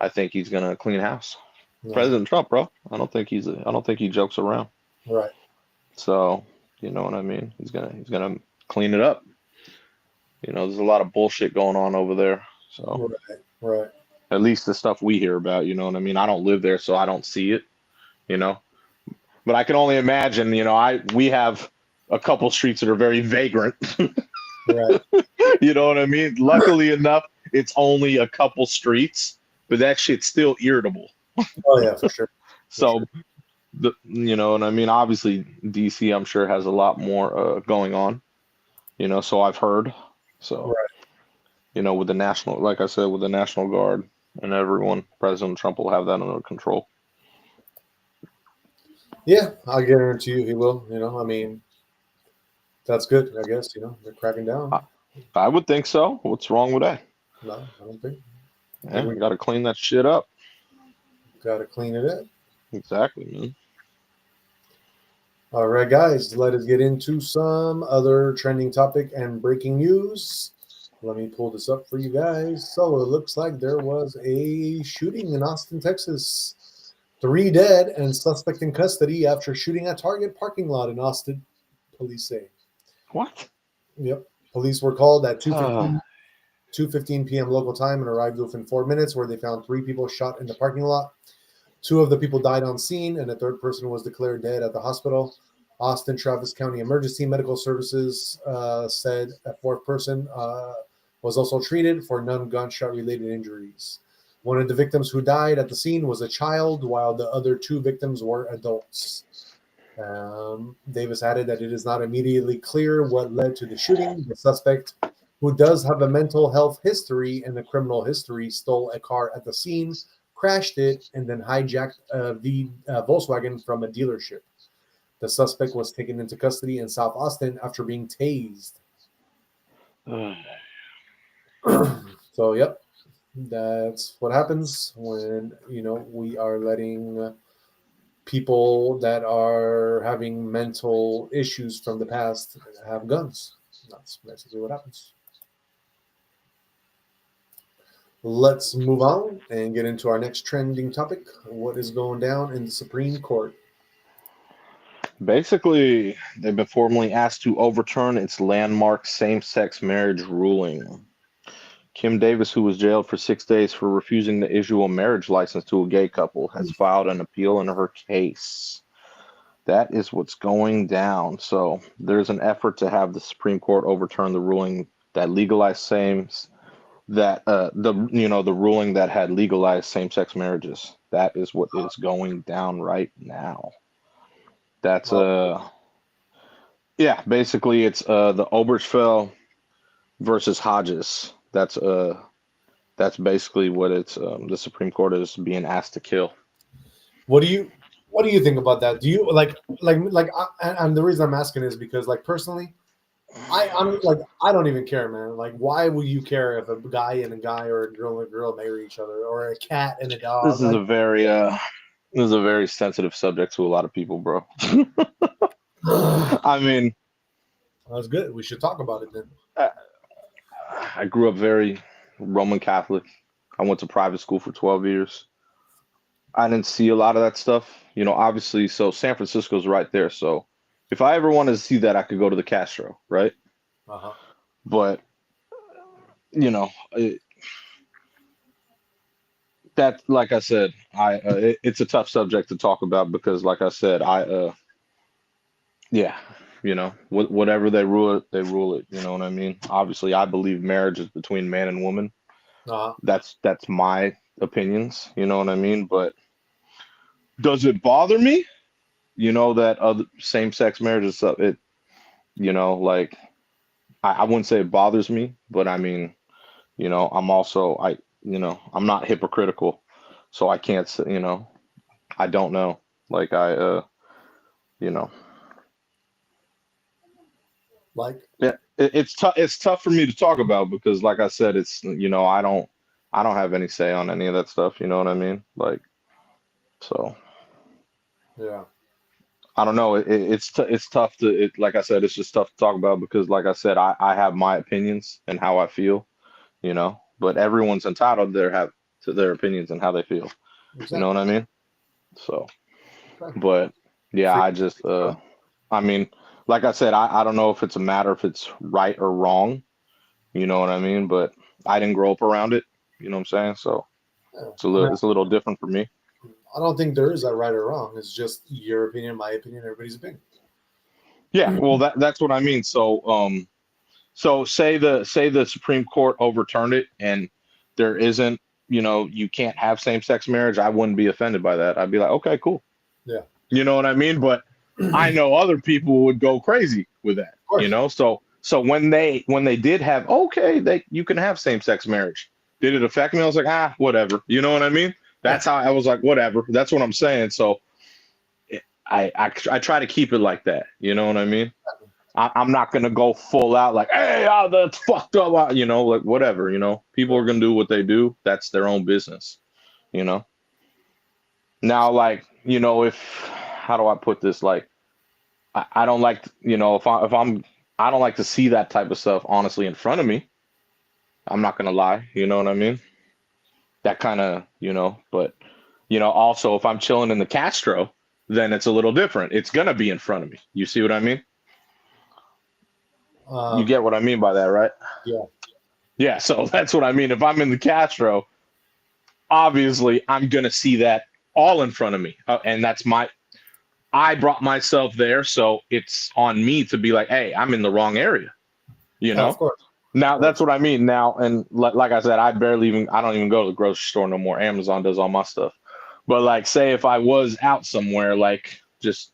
I think he's gonna clean house. No. President Trump, bro. I don't think he jokes around. Right. So, you know what I mean? He's gonna clean it up. There's a lot of bullshit going on over there. So, right. At least the stuff we hear about, you know what I mean? I don't live there, so I don't see it, But I can only imagine, we have a couple streets that are very vagrant. Right. You know what I mean? Luckily enough, it's only a couple streets, but that shit's still irritable. Oh yeah, for sure. So, you know what I mean? Obviously, DC, I'm sure, has a lot more going on. So I've heard. So, right. with the national, like I said, with the National Guard and everyone, President Trump will have that under control. Yeah, I guarantee you he will. I mean, that's good, I guess. They're cracking down. I would think so. What's wrong with that? No, I don't think. Yeah, we got to clean that shit up. Got to clean it up. Exactly, man. All right, guys, let us get into some other trending topic and breaking news. Let me pull this up for you guys. So it looks like there was a shooting in Austin, Texas. 3 dead and suspect in custody after shooting at Target parking lot in Austin, police say. What? Yep. Police were called at 2:15 p.m. local time and arrived within 4 minutes, where they found 3 people shot in the parking lot. 2 of the people died on scene, and a 3rd person was declared dead at the hospital. Austin Travis County Emergency Medical Services said a 4th person was also treated for non-gunshot-related injuries. One of the victims who died at the scene was a child, while the other 2 victims were adults. Davis added that it is not immediately clear what led to the shooting. The suspect, who does have a mental health history and a criminal history, stole a car at the scene, crashed it, and then hijacked the Volkswagen from a dealership. The suspect was taken into custody in South Austin after being tased. So, yep. That's what happens when, we are letting people that are having mental issues from the past have guns. That's basically what happens. Let's move on and get into our next trending topic. What is going down in the Supreme Court? Basically, they've been formally asked to overturn its landmark same-sex marriage ruling. Kim Davis, who was jailed for 6 days for refusing to issue a marriage license to a gay couple, has filed an appeal in her case. That is what's going down. So there's an effort to have the Supreme Court overturn the ruling that legalized the ruling that had legalized same-sex marriages. That is what is going down right now. That's basically it's the Obergefell versus Hodges. That's basically what it's the Supreme Court is being asked to kill. What do you think about that? Do you and the reason I'm asking is because, like, personally, I'm like, I don't even care, man. Like, why would you care if a guy and a guy or a girl marry each other, or a cat and a dog? This is a very sensitive subject to a lot of people, bro. I mean, that's good. We should talk about it then. I grew up very Roman Catholic. I went to private school for 12 years. I didn't see a lot of that stuff, obviously. So San Francisco's right there. So if I ever wanted to see that, I could go to the Castro, right? Uh-huh. But, that, like I said, it's a tough subject to talk about because, like I said, whatever they rule it, they rule it. You know what I mean? Obviously, I believe marriage is between man and woman. Uh-huh. That's my opinions. You know what I mean? But does it bother me? That other same-sex marriage is stuff. It, like, I wouldn't say it bothers me, but I mean, I'm also I'm not hypocritical, so I can't say, I don't know. Like like, yeah, it's tough. It's tough for me to talk about because, like I said, it's I don't have any say on any of that stuff. You know what I mean? Like, so yeah. I don't know. It's tough to like I said, it's just tough to talk about because, like I said, I have my opinions and how I feel, but everyone's entitled to their opinions and how they feel. Exactly. You know what I mean? So, but yeah, I just, I mean, like I said, I don't know if it's a matter if it's right or wrong. You know what I mean? But I didn't grow up around it. You know what I'm saying? So it's a little different for me. I don't think there is a right or wrong. It's just your opinion, my opinion, everybody's opinion. Yeah, well, that's what I mean. So, so say the Supreme Court overturned it and there isn't, you can't have same-sex marriage. I wouldn't be offended by that. I'd be like, okay, cool. Yeah. You know what I mean? But I know other people would go crazy with that. So when they did have, you can have same-sex marriage. Did it affect me? I was like, whatever. You know what I mean? That's how I was like, whatever. That's what I'm saying. So I try to keep it like that. You know what I mean? I'm not going to go full out like, hey, that's fucked up. Like whatever, people are going to do what they do. That's their own business, Now, like, how do I put this? Like, I don't like, I don't like to see that type of stuff, honestly, in front of me. I'm not going to lie. You know what I mean? That kind of, but, also if I'm chilling in the Castro, then it's a little different. It's going to be in front of me. You see what I mean? You get what I mean by that, right? Yeah. Yeah. So that's what I mean. If I'm in the Castro, obviously I'm going to see that all in front of me. And I brought myself there. So it's on me to be like, hey, I'm in the wrong area, Of course. Now that's what I mean now. And like I said, I don't even go to the grocery store no more. Amazon does all my stuff. But like, say if I was out somewhere, like just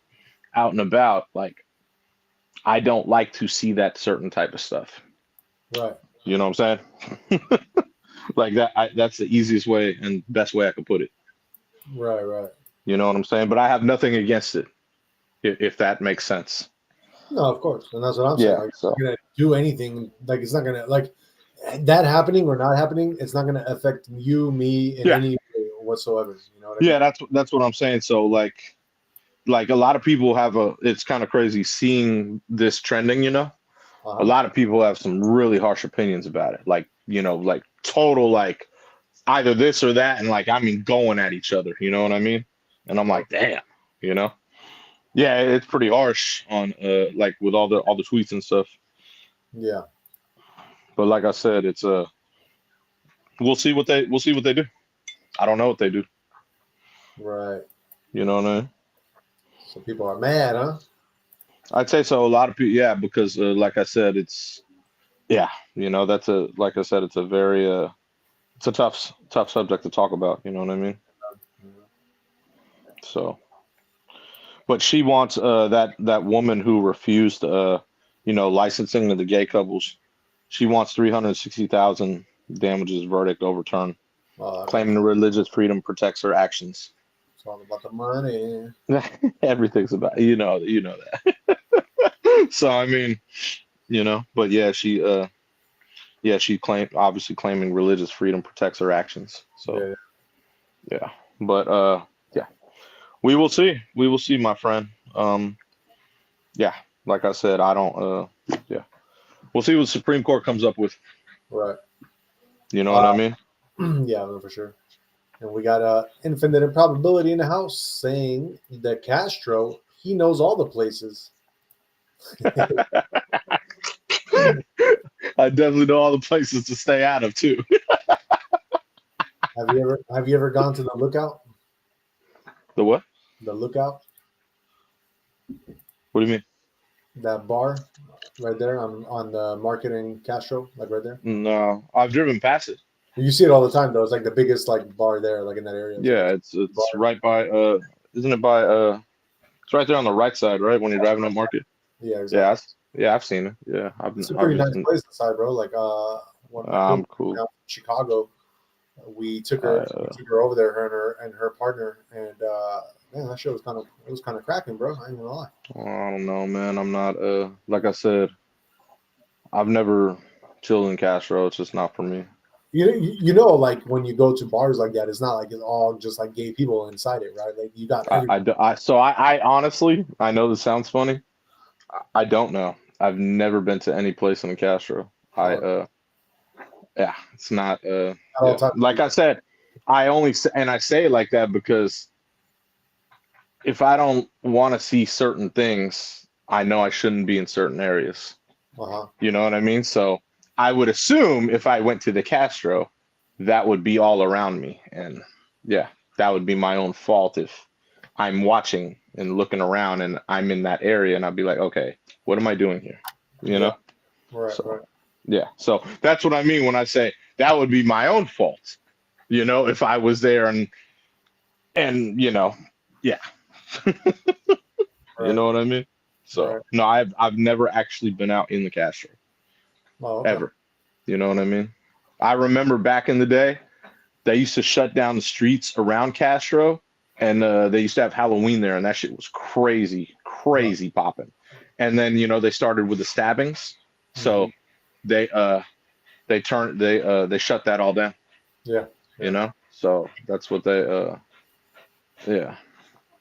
out and about, like I don't like to see that certain type of stuff. Right. You know what I'm saying? Like that. That's the easiest way and best way I could put it. Right. You know what I'm saying? But I have nothing against it, if that makes sense. No, of course, and that's what I'm saying. Yeah, Like, so. It's not gonna do anything. Like, it's not gonna, like, that happening or not happening. It's not gonna affect you, me, in any way whatsoever. You know what I mean? Yeah, that's what I'm saying. So like a lot of people have it's kind of crazy seeing this trending. A lot of people have some really harsh opinions about it. Like like total like either this or that, and like I mean going at each other. You know what I mean? And I'm like, damn. Yeah, it's pretty harsh on like with all the tweets and stuff. Yeah. But like I said, it's we'll see what they do. I don't know what they do. Right. You know what I mean? So people are mad, huh? I'd say so. A lot of people, yeah, because like I said, it's yeah, that's like I said, it's a very it's a tough subject to talk about. You know what I mean? So, but she wants that woman who refused licensing to the gay couples. She wants 360,000 damages verdict overturned, claiming religious freedom protects her actions. It's all about the money. Everything's about you know that. So I mean, but yeah, she obviously claiming religious freedom protects her actions. So yeah. But yeah, we will see. We will see, my friend. Yeah, like I said, I don't. Yeah, we'll see what the Supreme Court comes up with. Right. You know what I mean? Yeah, no, for sure. And we got infinite improbability in the house saying that Castro, he knows all the places. I definitely know all the places to stay out of too. Have you ever gone to the Lookout? The what? The Lookout? What do you mean? That bar right there on the Market in Castro, like right there? No, I've driven past it. You see it all the time though. It's like the biggest like bar there, like in that area. Yeah, it's right by isn't it by it's right there on the right side, right? When you're driving up Market. Yeah, exactly. Yeah, I've seen it. Yeah, it's a pretty nice place inside, bro. Like when cool. From Chicago, we took her over there, her and her partner, and man, that show was kind of cracking, bro. I ain't gonna lie. I don't know, man. I'm not like I said, I've never chilled in Castro. It's just not for me. You know, like when you go to bars like that, it's not like it's all just like gay people inside it, right? Like you got. I honestly, I know this sounds funny. I don't know. I've never been to any place in Castro. Yeah, it's not. Like I said, I say it like that because if I don't want to see certain things, I know I shouldn't be in certain areas. You know what I mean? So I would assume if I went to the Castro, that would be all around me. And yeah, that would be my own fault if I'm watching and looking around and I'm in that area and I'd be like, okay, what am I doing here? You know? Right, so, right. Yeah. So that's what I mean when I say that would be my own fault, if I was there and yeah. You know what I mean? So no, I've never actually been out in the Castro. Ever. You know what I mean? I remember back in the day, they used to shut down the streets around Castro, and they used to have Halloween there, and that shit was crazy popping. And then they started with the stabbings, so they shut that all down. Yeah. So that's what they yeah.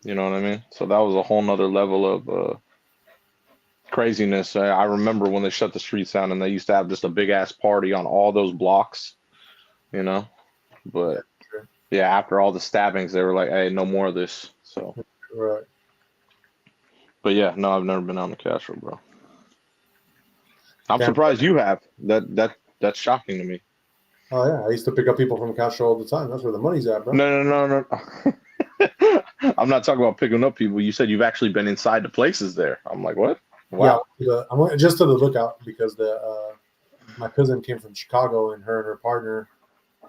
You know what I mean? So that was a whole nother level of craziness. I remember when they shut the streets down and they used to have just a big ass party on all those blocks, but yeah, after all the stabbings, they were like, hey, no more of this. So, right. But yeah, no, I've never been on the Castro, bro. I'm surprised you have. That's shocking to me. Oh yeah, I used to pick up people from Castro all the time. That's where the money's at, bro. No. I'm not talking about picking up people. You said you've actually been inside the places there. I'm like, what? Wow. Yeah, I went just to the Lookout because my cousin came from Chicago and her partner,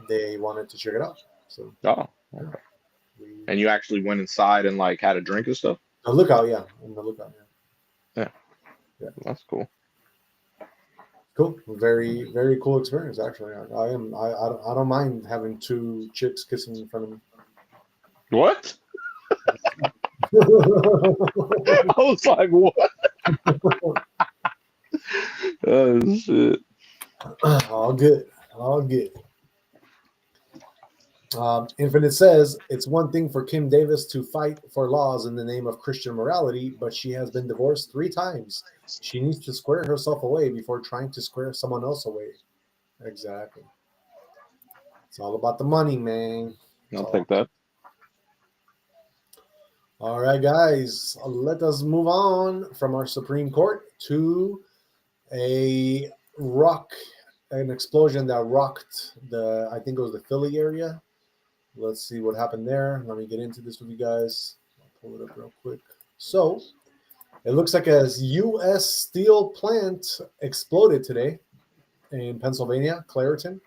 they wanted to check it out. So. Oh. Okay. And you actually went inside and like had a drink and stuff? The Lookout, yeah. In the Lookout, yeah. Yeah. That's cool. Cool. Very, very cool experience, actually. I don't mind having two chicks kissing in front of me. What? I was like, what? Oh, shit. All good. Infinite says, it's one thing for Kim Davis to fight for laws in the name of Christian morality, but she has been divorced 3 times. She needs to square herself away before trying to square someone else away. Exactly. It's all about the money, man. I'll take that. All right, guys, let us move on from our Supreme Court to a an explosion that rocked I think it was the Philly area. Let's see what happened there. Let me get into this with you guys. I'll pull it up real quick. So it looks like a U.S. steel plant exploded today in Pennsylvania, Clairton.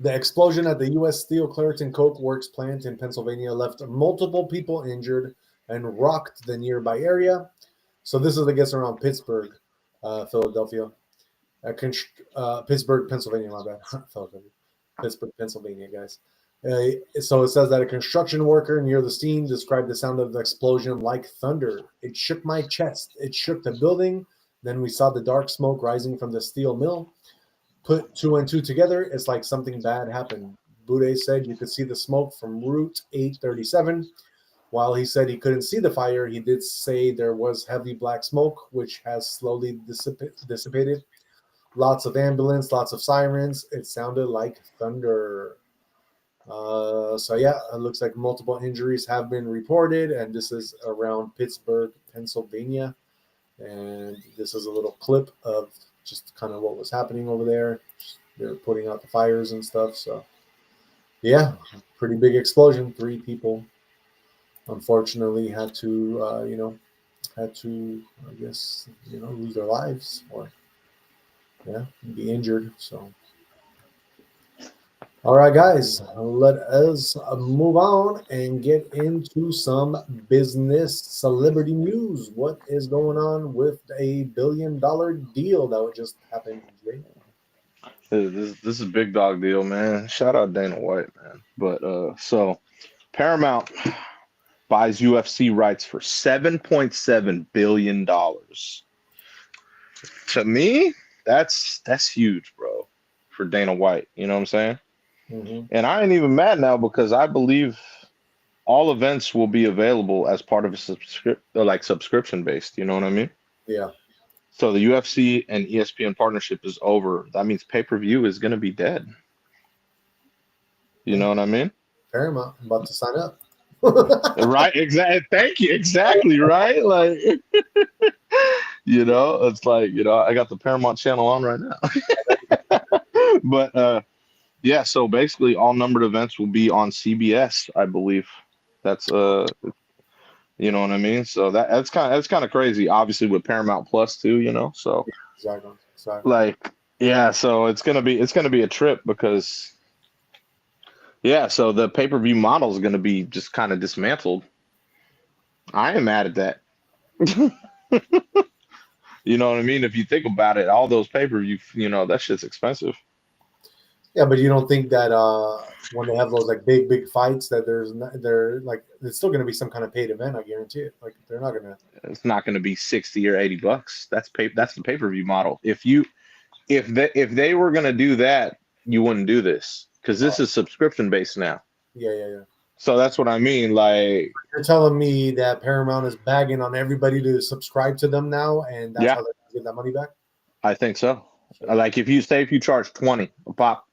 The explosion at the U.S. Steel Clairton Coke Works plant in Pennsylvania left multiple people injured and rocked the nearby area. So this is, I guess, around Pittsburgh, Philadelphia. Pittsburgh, Pennsylvania, my bad. Philadelphia. Pittsburgh, Pennsylvania, guys. So it says that a construction worker near the scene described the sound of the explosion like thunder. It shook my chest. It shook the building. Then we saw the dark smoke rising from the steel mill. Put two and two together, it's like something bad happened. Boudet said you could see the smoke from Route 837. While he said he couldn't see the fire, he did say there was heavy black smoke, which has slowly dissipated. Lots of ambulance, lots of sirens. It sounded like thunder. So yeah, it looks like multiple injuries have been reported, and this is around Pittsburgh, Pennsylvania. And this is a little clip of just kind of what was happening over there. They're putting out the fires and stuff. So yeah, pretty big explosion. 3 people unfortunately had to, I guess, lose their lives or be injured. So all right, guys, let us move on and get into some business celebrity news. What is going on with a $1 billion deal that just happened, Jay? This is a big dog deal, man. Shout out Dana White, man. But so Paramount buys UFC rights for $7.7 billion. To me, that's huge, bro, for Dana White. You know what I'm saying? Mm-hmm. And I ain't even mad now because I believe all events will be available as part of a subscription based. You know what I mean? Yeah. So the UFC and ESPN partnership is over. That means pay-per-view is going to be dead. You know what I mean? Paramount, I'm about to sign up. Right? Exactly. Thank you. Exactly. Right? Like, it's like, I got the Paramount channel on right now. But yeah, so basically all numbered events will be on CBS, I believe. That's you know what I mean? So that's kind of crazy, obviously with Paramount Plus too, So Exactly. like, yeah, so it's gonna be a trip because so the pay-per-view model is gonna be just kind of dismantled. I am mad at that. You know what I mean? If you think about it, all those pay-per-view, that shit's expensive. Yeah, but you don't think that when they have those like big fights that they're like it's still going to be some kind of paid event? I guarantee it. Like they're not going to. It's not going to be $60 or $80. That's the pay-per-view model. If they were going to do that, you wouldn't do this because this is subscription based now. Yeah. So that's what I mean. Like you're telling me that Paramount is bagging on everybody to subscribe to them now, and that's how they're going to get that money back. I think so. Like if you charge $20 a pop.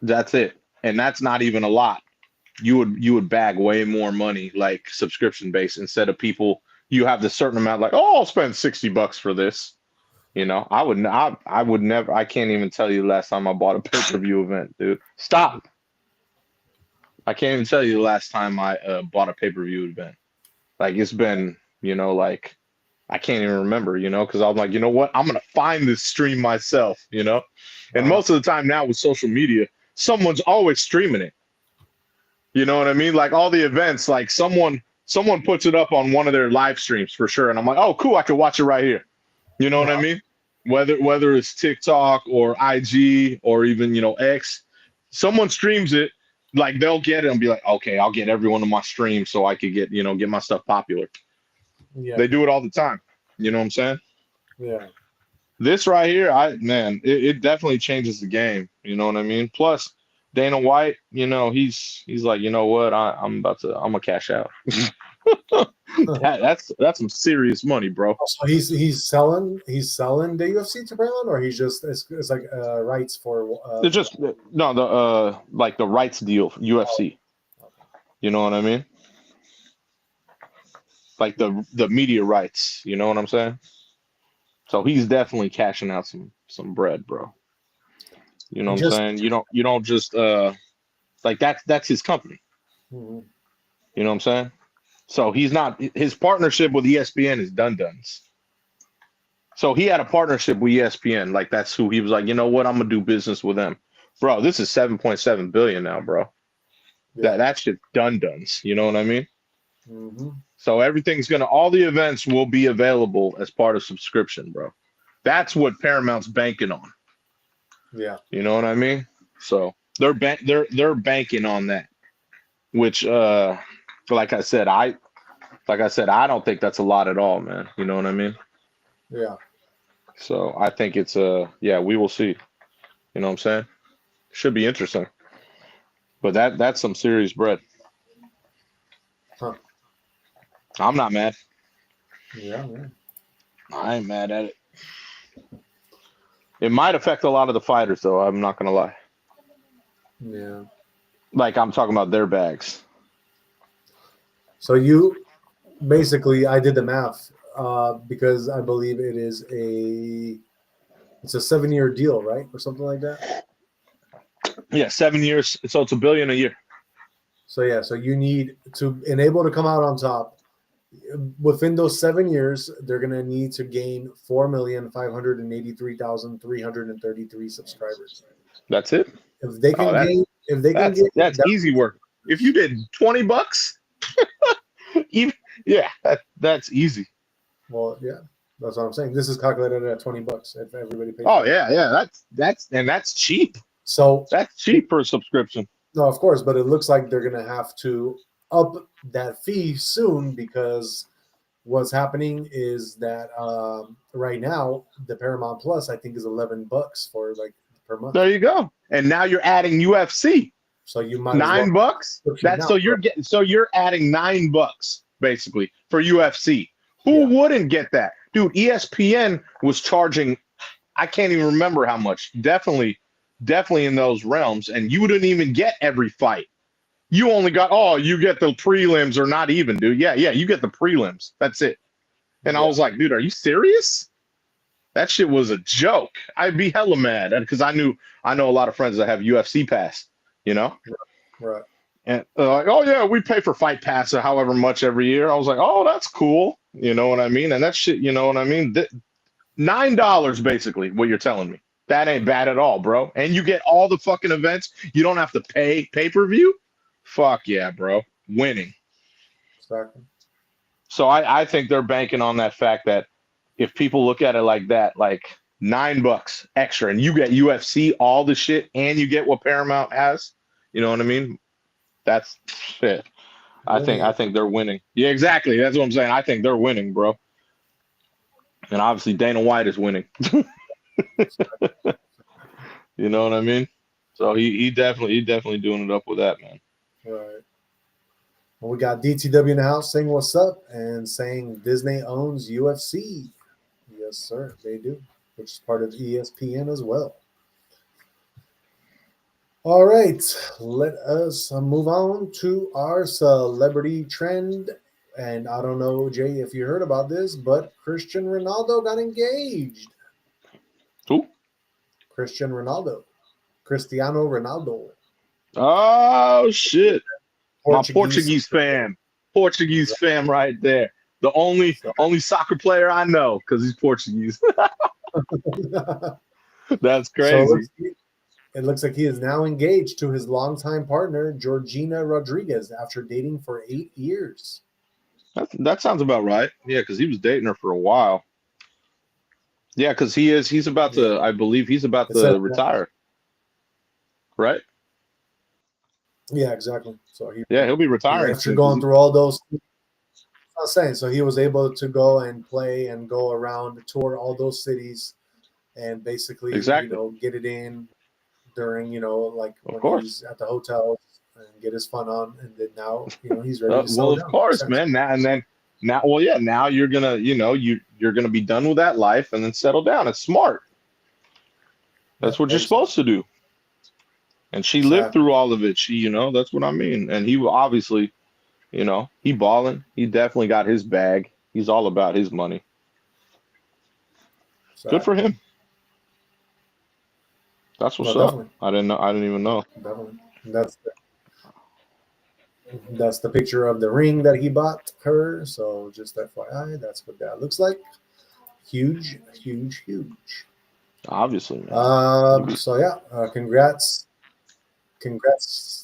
That's it. And that's not even a lot. You would bag way more money like subscription based instead of people you have this certain amount like, oh, I'll spend $60 for this. I would never, I can't even tell you the last time I bought a pay-per-view event, dude. Stop. I can't even tell you the last time I bought a pay-per-view event. Like it's been, like I can't even remember, because I'm like, you know what? I'm going to find this stream myself, And most of the time now with social media, someone's always streaming it. You know what I mean? Like all the events, like someone puts it up on one of their live streams for sure. And I'm like, oh, cool. I can watch it right here. You know what I mean? Whether it's TikTok or IG or even, X, someone streams it, like they'll get it and be like, okay, I'll get everyone on my stream so I could get my stuff popular. Yeah. They do it all the time. You know what I'm saying? Yeah. This right here, it definitely changes the game. You know what I mean? Plus, Dana White, he's like, you know what? I'm gonna cash out. That's some serious money, bro. So he's selling the UFC to Paramount, or he's just it's like rights for. It's just the rights deal for UFC. You know what I mean? like the media rights. You know what I'm saying? So he's definitely cashing out some bread, bro. You know what I'm saying? You don't just like that's his company. Mm-hmm. You know what I'm saying? So his partnership with ESPN is done. So he had a partnership with ESPN. Like that's who he was like, you know what? I'm gonna do business with them. Bro, this is 7.7 billion now, bro. Yeah. That shit done. You know what I mean? Mm-hmm. So all the events will be available as part of subscription, bro. That's what Paramount's banking on. Yeah. You know what I mean? So they're banking on that. Which like I said, I don't think that's a lot at all, man. You know what I mean? Yeah. So I think it's we will see. You know what I'm saying? Should be interesting. But that's some serious bread. Huh. I'm not mad. Yeah, man. I ain't mad at it. It might affect a lot of the fighters, though. I'm not gonna lie. Yeah. Like I'm talking about their bags. So I did the math because I believe it's a 7-year deal, right, or something like that. Yeah, 7 years. So it's $1 billion a year. So you need to enable to come out on top. Within those 7 years, they're going to need to gain 4,583,333 subscribers. That's it. If they can that's easy work. If you did $20, even that's easy. Well, yeah, that's what I'm saying. This is calculated at $20 if everybody pays. Oh yeah, that's cheap. So that's cheap for a subscription. No, of course, but it looks like they're going to have to up that fee soon because what's happening is that right now the Paramount Plus I think is $11 for like per month. There you go. And now you're adding UFC. So you might $9. So you're adding $9 basically for UFC. Who wouldn't get that? Dude, ESPN was charging, I can't even remember how much. Definitely in those realms, and you wouldn't even get every fight. You only got you get the prelims, or not even, dude. Yeah, you get the prelims. That's it. And I was like, dude, are you serious? That shit was a joke. I'd be hella mad because I know a lot of friends that have UFC Pass, you know? Right. And like, oh yeah, we pay for Fight Pass or however much every year. I was like, oh, that's cool. You know what I mean? And that shit, you know what I mean? $9 basically, what you're telling me. That ain't bad at all, bro. And you get all the fucking events. You don't have to pay pay-per-view. Fuck yeah, bro. Winning. Exactly. So I think they're banking on that fact that if people look at it like that, like $9 extra, and you get UFC, all the shit, and you get what Paramount has, you know what I mean? That's shit. I think they're winning. Yeah, exactly. That's what I'm saying. I think they're winning, bro. And obviously Dana White is winning. You know what I mean? So he definitely doing it up with that, man. Right. Well, we got DTW in the house saying what's up and saying Disney owns UFC. Yes, sir, they do, which is part of ESPN as well. All right, let us move on to our celebrity trend. And I don't know, Jay, if you heard about this, but Cristiano Ronaldo got engaged. Who? Cristiano Ronaldo. Oh shit! My Portuguese fam right there. The only soccer player I know because he's Portuguese. That's crazy. So it looks like he is now engaged to his longtime partner Georgina Rodriguez after dating for 8 years. That sounds about right. Yeah, because he was dating her for a while. Yeah, because he's about to, I believe he's about to retire. Right? Yeah, exactly. So he'll be retiring. After going through all those, I'm saying, so he was able to go and play and go around, tour all those cities, and basically, get it in during, like when he's at the hotel and get his fun on, and then now, he's ready to settle down. Of course, man. Now you're gonna, you're gonna be done with that life and then settle down. It's smart. That's what you're supposed to do. And she lived through all of it. She, that's what I mean. And he obviously, You know, he balling. He definitely got his bag. He's all about his money. Good for him. That's what's up. Definitely. I didn't know. I didn't even know. Definitely. That's the picture of the ring that he bought her. So just FYI, that's what that looks like. Huge, huge, huge. Obviously, man. So yeah, congrats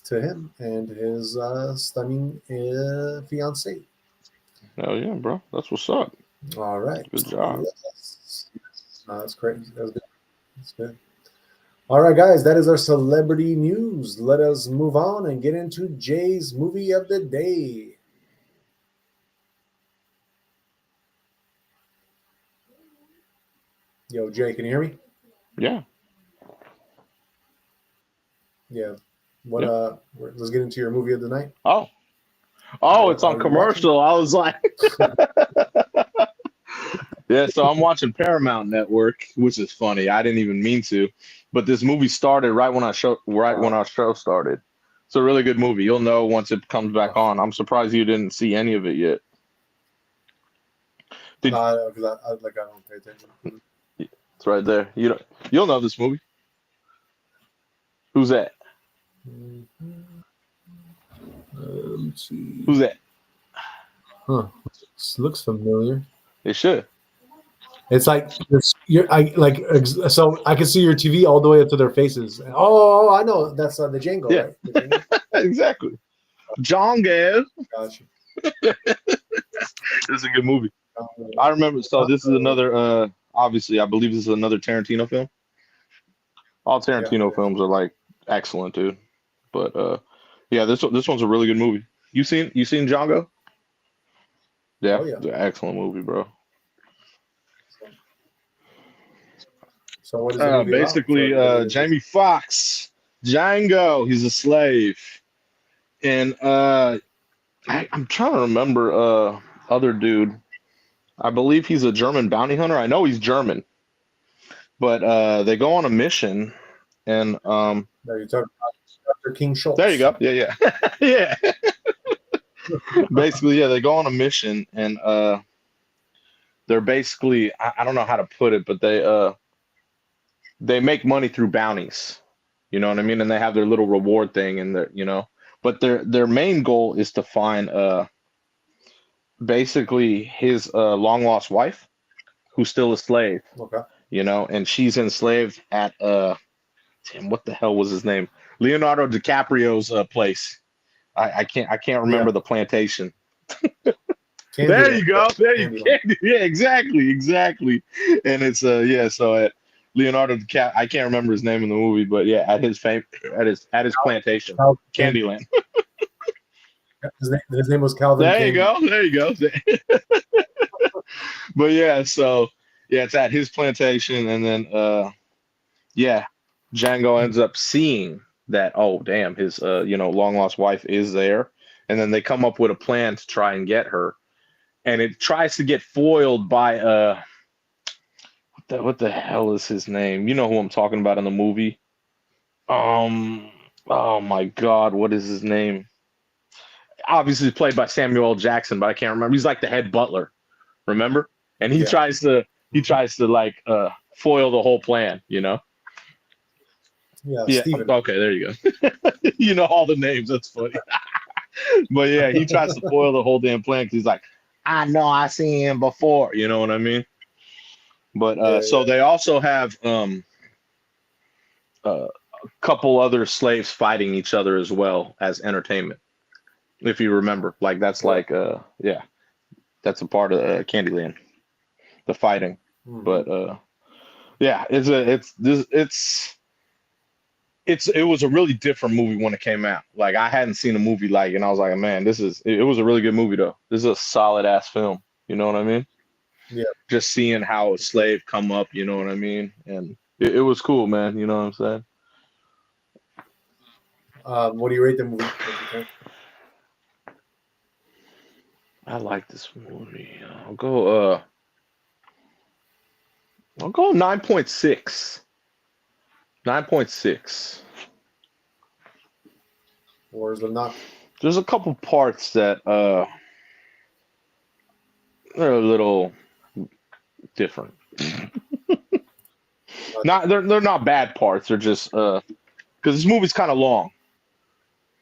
to him and his stunning fiance. Hell yeah, bro. That's what's up. All right. Good job. That's great. That's good. That's good. All right, guys, that is our celebrity news. Let us move on and get into Jay's movie of the day. Yo, Jay, can you hear me? Yeah. Yeah. What? Let's get into your movie of the night. Oh, it's on commercial. I was like, yeah. So I'm watching Paramount Network, which is funny. I didn't even mean to, but this movie started right when our show started. It's a really good movie. You'll know once it comes back on. I'm surprised you didn't see any of it yet. No, because I don't pay attention. It's right there. You'll know this movie. Who's that? Let's see. Who's that? Huh. This looks familiar. It should. It's like so I can see your TV all the way up to their faces. Oh, I know that's the Django, Yeah. right? The Django? Exactly. Django. Gotcha. It's a good movie. I remember. So this is another. Obviously, I believe this is another Tarantino film. All Tarantino films are like excellent, dude. But yeah, this one's a really good movie. You seen Django? Yeah, Oh, yeah. It's an excellent movie, bro. So what is the movie basically Jamie Foxx, Django. He's a slave, and I'm trying to remember other dude. I believe he's a German bounty hunter. I know he's German, but they go on a mission, and No, you're talking about Dr. King Schultz. there you go. Yeah, yeah. Basically, yeah, they go on a mission, and they're basically I don't know how to put it, but they make money through bounties. You know what I mean? And they have their little reward thing, and but their main goal is to find basically his long lost wife, who's still a slave. Okay. And she's enslaved at damn, what the hell was his name? Leonardo DiCaprio's place. I can't remember the plantation. There you go. There you go. Yeah, exactly. And it's so at Leonardo DiCaprio, I can't remember his name in the movie, but yeah, at his plantation, Candyland. His name was Calvin. There you go. But yeah, so yeah, it's at his plantation, and then Django ends up seeing that, oh damn, his long lost wife is there, and then they come up with a plan to try and get her, and it tries to get foiled by what the hell is his name? You know who I'm talking about in the movie? Oh my God, what is his name? Obviously played by Samuel L. Jackson, but I can't remember. He's like the head butler, remember? And he tries to like foil the whole plan, Yeah, Steven. Okay, there you go. You know all the names. That's funny. But yeah, he tries to foil the whole damn plan because he's like, I know I seen him before. You know what I mean? But so they also have a couple other slaves fighting each other as well as entertainment. If you remember, like that's like that's a part of Candyland, the fighting. Mm-hmm. But yeah, it was a really different movie when it came out. Like I hadn't seen a movie like, and I was like, man, it was a really good movie though. This is a solid ass film. You know what I mean? Yeah. Just seeing how a slave come up, you know what I mean? And it was cool, man. You know what I'm saying? What do you rate the movie? I like this movie. I'll go 9.6. 9.6. Or is it not? There's a couple parts that they're a little different. They're not bad parts. They're just because this movie's kind of long,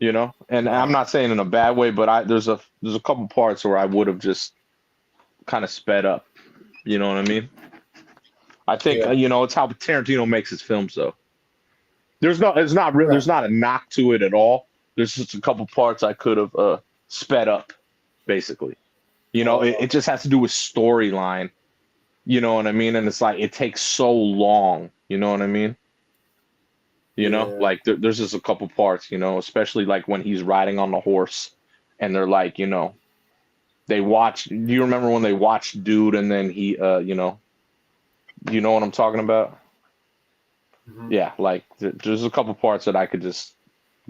And I'm not saying in a bad way, but there's a couple parts where I would have just kind of sped up. You know what I mean? I think it's how Tarantino makes his films, though. There's not a knock to it at all. There's just a couple parts I could have sped up, basically. It just has to do with storyline. You know what I mean? And it's like it takes so long. You know what I mean? Like there's just a couple parts, especially like when he's riding on the horse, and they're like, they watch. Do you remember when they watched Dude, and then he, you know what I'm talking about? Mm-hmm. Yeah, like there's a couple parts that I could just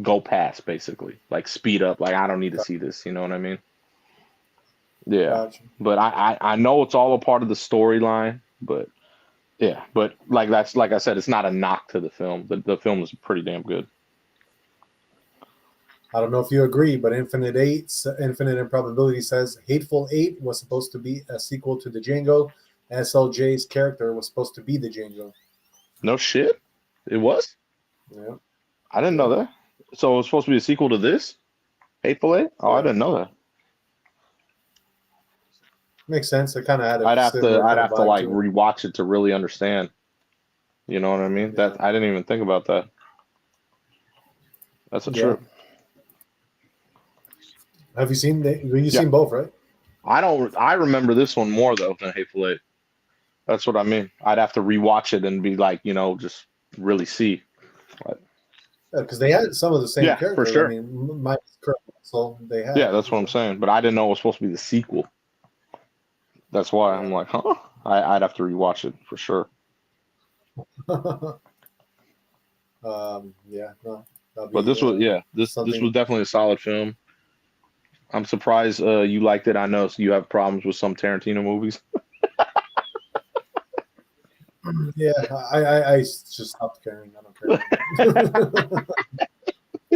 go past, basically, like speed up. Like I don't need to see this. You know what I mean? Yeah, Gotcha. but I know it's all a part of the storyline, but yeah, but like I said, it's not a knock to the film. The film is pretty damn good. I don't know if you agree, but Infinite Improbability says Hateful Eight was supposed to be a sequel to the Django. SLJ's character was supposed to be the Django. No shit, it was. Yeah, I didn't know that. So it was supposed to be a sequel to this Hateful Eight. Oh, I didn't know that. Makes sense. It kind of had. I'd have to like rewatch it to really understand. You know what I mean? Yeah. That I didn't even think about that. That's a trip. Have you seen? You've seen both, right? I remember this one more though than Hateful Eight. That's what I mean. I'd have to rewatch it and be like, just really see. Because they had some of the same characters. For sure. I mean, Mike's correct. So they had. Yeah, that's what I'm saying. But I didn't know it was supposed to be the sequel. That's why I'm like, huh? I'd have to rewatch it for sure. Yeah. No. But this was this was definitely a solid film. I'm surprised you liked it. I know you have problems with some Tarantino movies. Yeah, I just stopped caring. I don't care.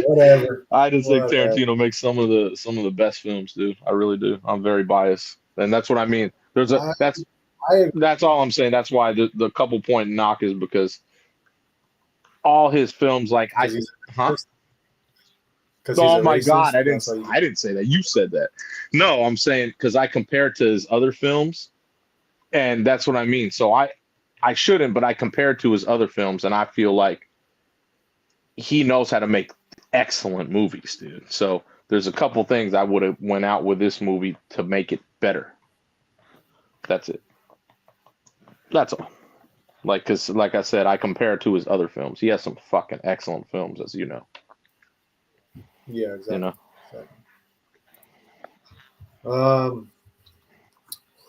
Whatever. I just think Tarantino makes some of the best films, dude. I really do. I'm very biased, and that's what I mean. That's all I'm saying. That's why the couple point knock is because all his films, like Oh my God, I didn't say that. You said that. No, I'm saying because I compare it to his other films, and that's what I mean. So I shouldn't, but I compare it to his other films, and I feel like he knows how to make excellent movies, dude. So there's a couple things I would have went out with this movie to make it better. That's it. That's all. Because like I said, I compare it to his other films. He has some fucking excellent films, as you know. Yeah, exactly. You know. Exactly.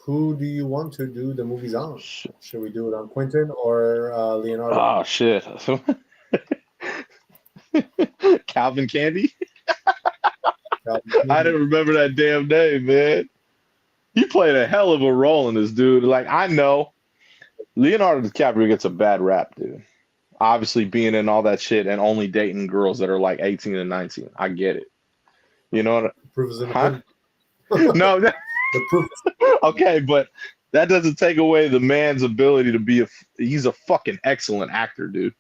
Who do you want to do the movies on? Should we do it on Quentin or Leonardo? Oh shit. Calvin Candy? I didn't remember that damn name, man. He played a hell of a role in this, dude. Like, I know Leonardo DiCaprio gets a bad rap, dude. Obviously being in all that shit and only dating girls that are like 18 and 19. I get it. You know what? The proof is in the pudding. No. The proof. Okay, but that doesn't take away the man's ability to be he's a fucking excellent actor, dude.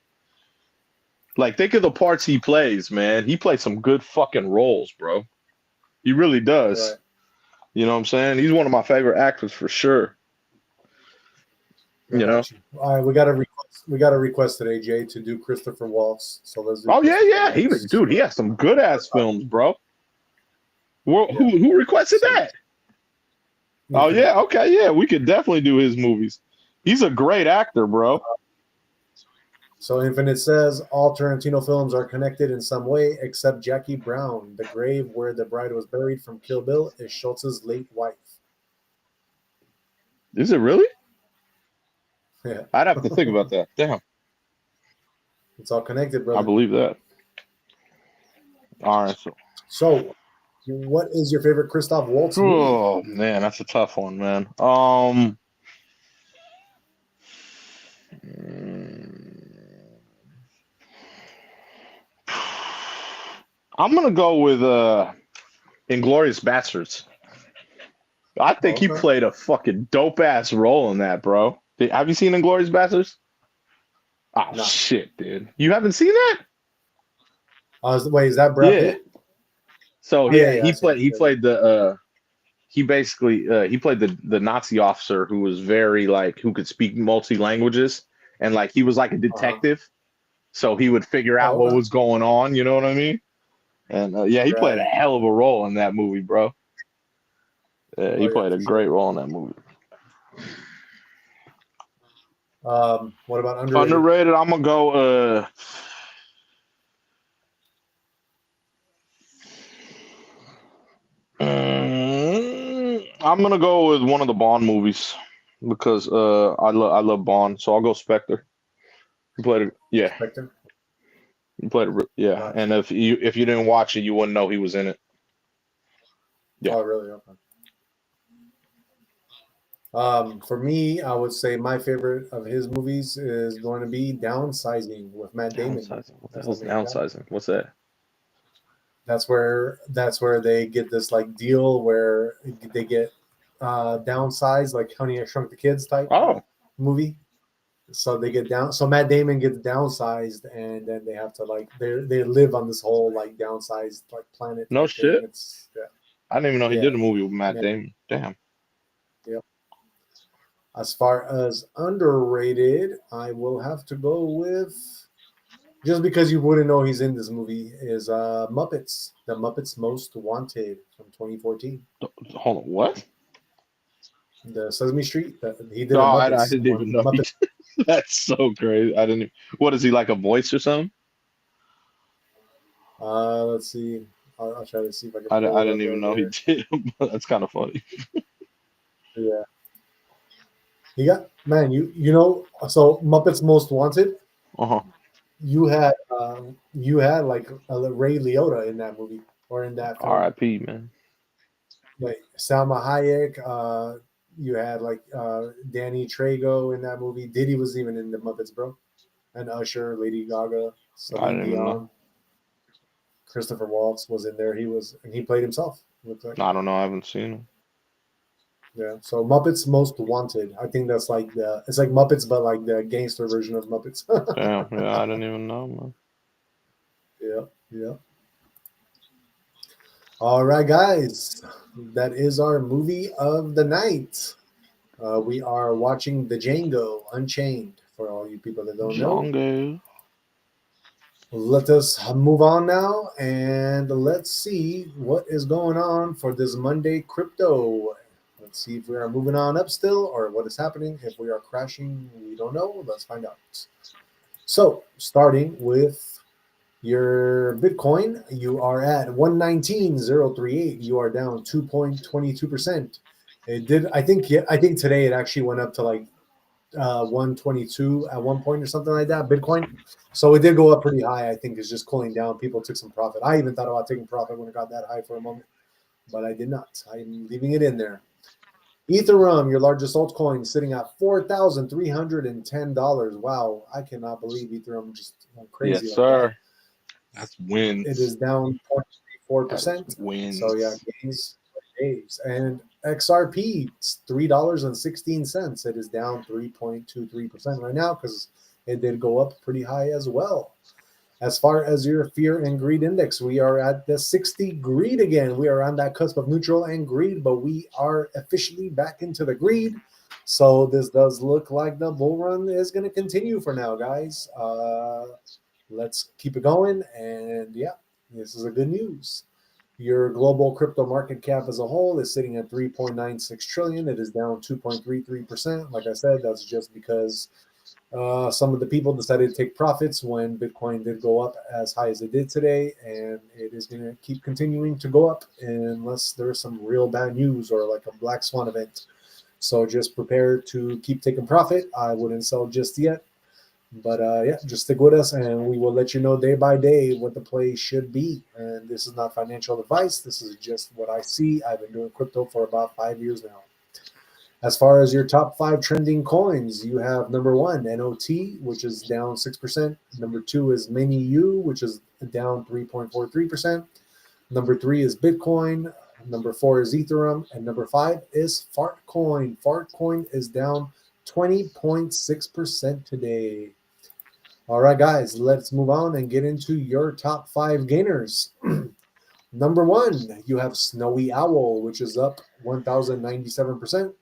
Like, think of the parts he plays, man. He plays some good fucking roles, bro. He really does. Right. You know what I'm saying? He's one of my favorite actors for sure. You know? All right, we got a request today, Jay, to do Christopher Waltz. So let's do yeah. He has some good ass films, bro. Who requested that? Oh yeah, okay, yeah. We could definitely do his movies. He's a great actor, bro. So Infinite says all Tarantino films are connected in some way except Jackie Brown. The grave where the bride was buried from Kill Bill is Schultz's late wife. Is it really? Yeah. I'd have to think about that. Damn. It's all connected, brother. I believe that. All right. So what is your favorite Christoph Waltz movie? Oh man, that's a tough one, man. I'm gonna go with Inglorious Bastards. I think he played a fucking dope ass role in that, bro. Have you seen Inglorious Bastards? Oh No. shit, dude! You haven't seen that? Wait, is that Brad Pitt? So he played he played the he played the Nazi officer who was very like who could speak multi languages, and like he was like a detective, so he would figure out what was going on. You know what I mean? And he played a hell of a role in that movie, bro. Yeah, he played a great role in that movie. What about underrated? Underrated, I'm gonna go. I'm gonna go with one of the Bond movies because I love Bond, so I'll go Spectre. He played it, yeah. Spectre? He played it, yeah. Gotcha. And if you didn't watch it, you wouldn't know he was in it. Yeah. Oh, really? Okay. For me, I would say my favorite of his movies is going to be Downsizing with Matt Damon. What the hell's Downsizing? What's that? That's where they get this like deal where they get downsized, like Honey, I Shrunk the Kids type movie. So they get down. So Matt Damon gets downsized, and then they have to like they live on this whole like downsized like planet. No shit. Yeah. I didn't even know he did a movie with Matt Damon. Damn. Yep. As far as underrated, I will have to go with, just because you wouldn't know he's in this movie, is Muppets. The Muppets Most Wanted from 2014. Hold on, what? The Sesame Street. He did. I didn't even know. That's so crazy. I didn't. What is he, like a voice or something? Let's see. I'll try to see if I can. I didn't even know he did. That's kind of funny. Yeah. He got, man. You know. So Muppets Most Wanted. You had like Ray Liotta in that movie or in that film. R.I.P. man. Like Salma Hayek. You had like Danny Trejo in that movie. Diddy was even in the Muppets, bro. And Usher, Lady Gaga, Celine Dion. Christopher Waltz was in there. He played himself. Like. I don't know. I haven't seen him. Yeah. So Muppets Most Wanted. I think that's like it's like Muppets, but like the gangster version of Muppets. Yeah. I didn't even know, man. Yeah. All right, guys. That is our movie of the night. We are watching the Django Unchained for all you people that don't know. Let us move on now and let's see what is going on for this Monday crypto. Let's see if we are moving on up still or what is happening. If we are crashing, we don't know. Let's find out. So, starting with your Bitcoin, you are at 119,038. You are down 2.22%. It did. I think today it actually went up to like 122 at one point or something like that. Bitcoin. So it did go up pretty high. I think it's just cooling down. People took some profit. I even thought about taking profit when it got that high for a moment, but I did not. I'm leaving it in there. Ethereum, your largest altcoin, sitting at $4,310. Wow, I cannot believe Ethereum just went crazy. Yes, sir. That's wins. It is down 0.34%. Wins. So yeah, gains days. And XRP, it's $3.16. It is down 3.23% right now because it did go up pretty high as well. As far as your fear and greed index, we are at the 60 greed again. We are on that cusp of neutral and greed, but we are officially back into the greed. So this does look like the bull run is going to continue for now, guys. Let's keep it going. And yeah, this is a good news. Your global crypto market cap as a whole is sitting at 3.96 trillion. It is down 2.33%. Like I said, that's just because some of the people decided to take profits when Bitcoin did go up as high as it did today, and it is going to keep continuing to go up unless there's some real bad news or like a black swan event. So just prepare to keep taking profit. I wouldn't sell just yet, but yeah, just stick with us, and we will let you know day by day what the play should be. And this is not financial advice. This is just what I see. I've been doing crypto for about 5 years now. As far as your top 5 trending coins, you have number 1, NOT, which is down 6%. Number 2 is Mini U, which is down 3.43%. Number 3 is Bitcoin. Number 4 is Ethereum. And number 5 is Fartcoin. Fartcoin is down 20.6% today. All right, guys, let's move on and get into your top 5 gainers. Number 1, you have Snowy Owl, which is up 1,097%.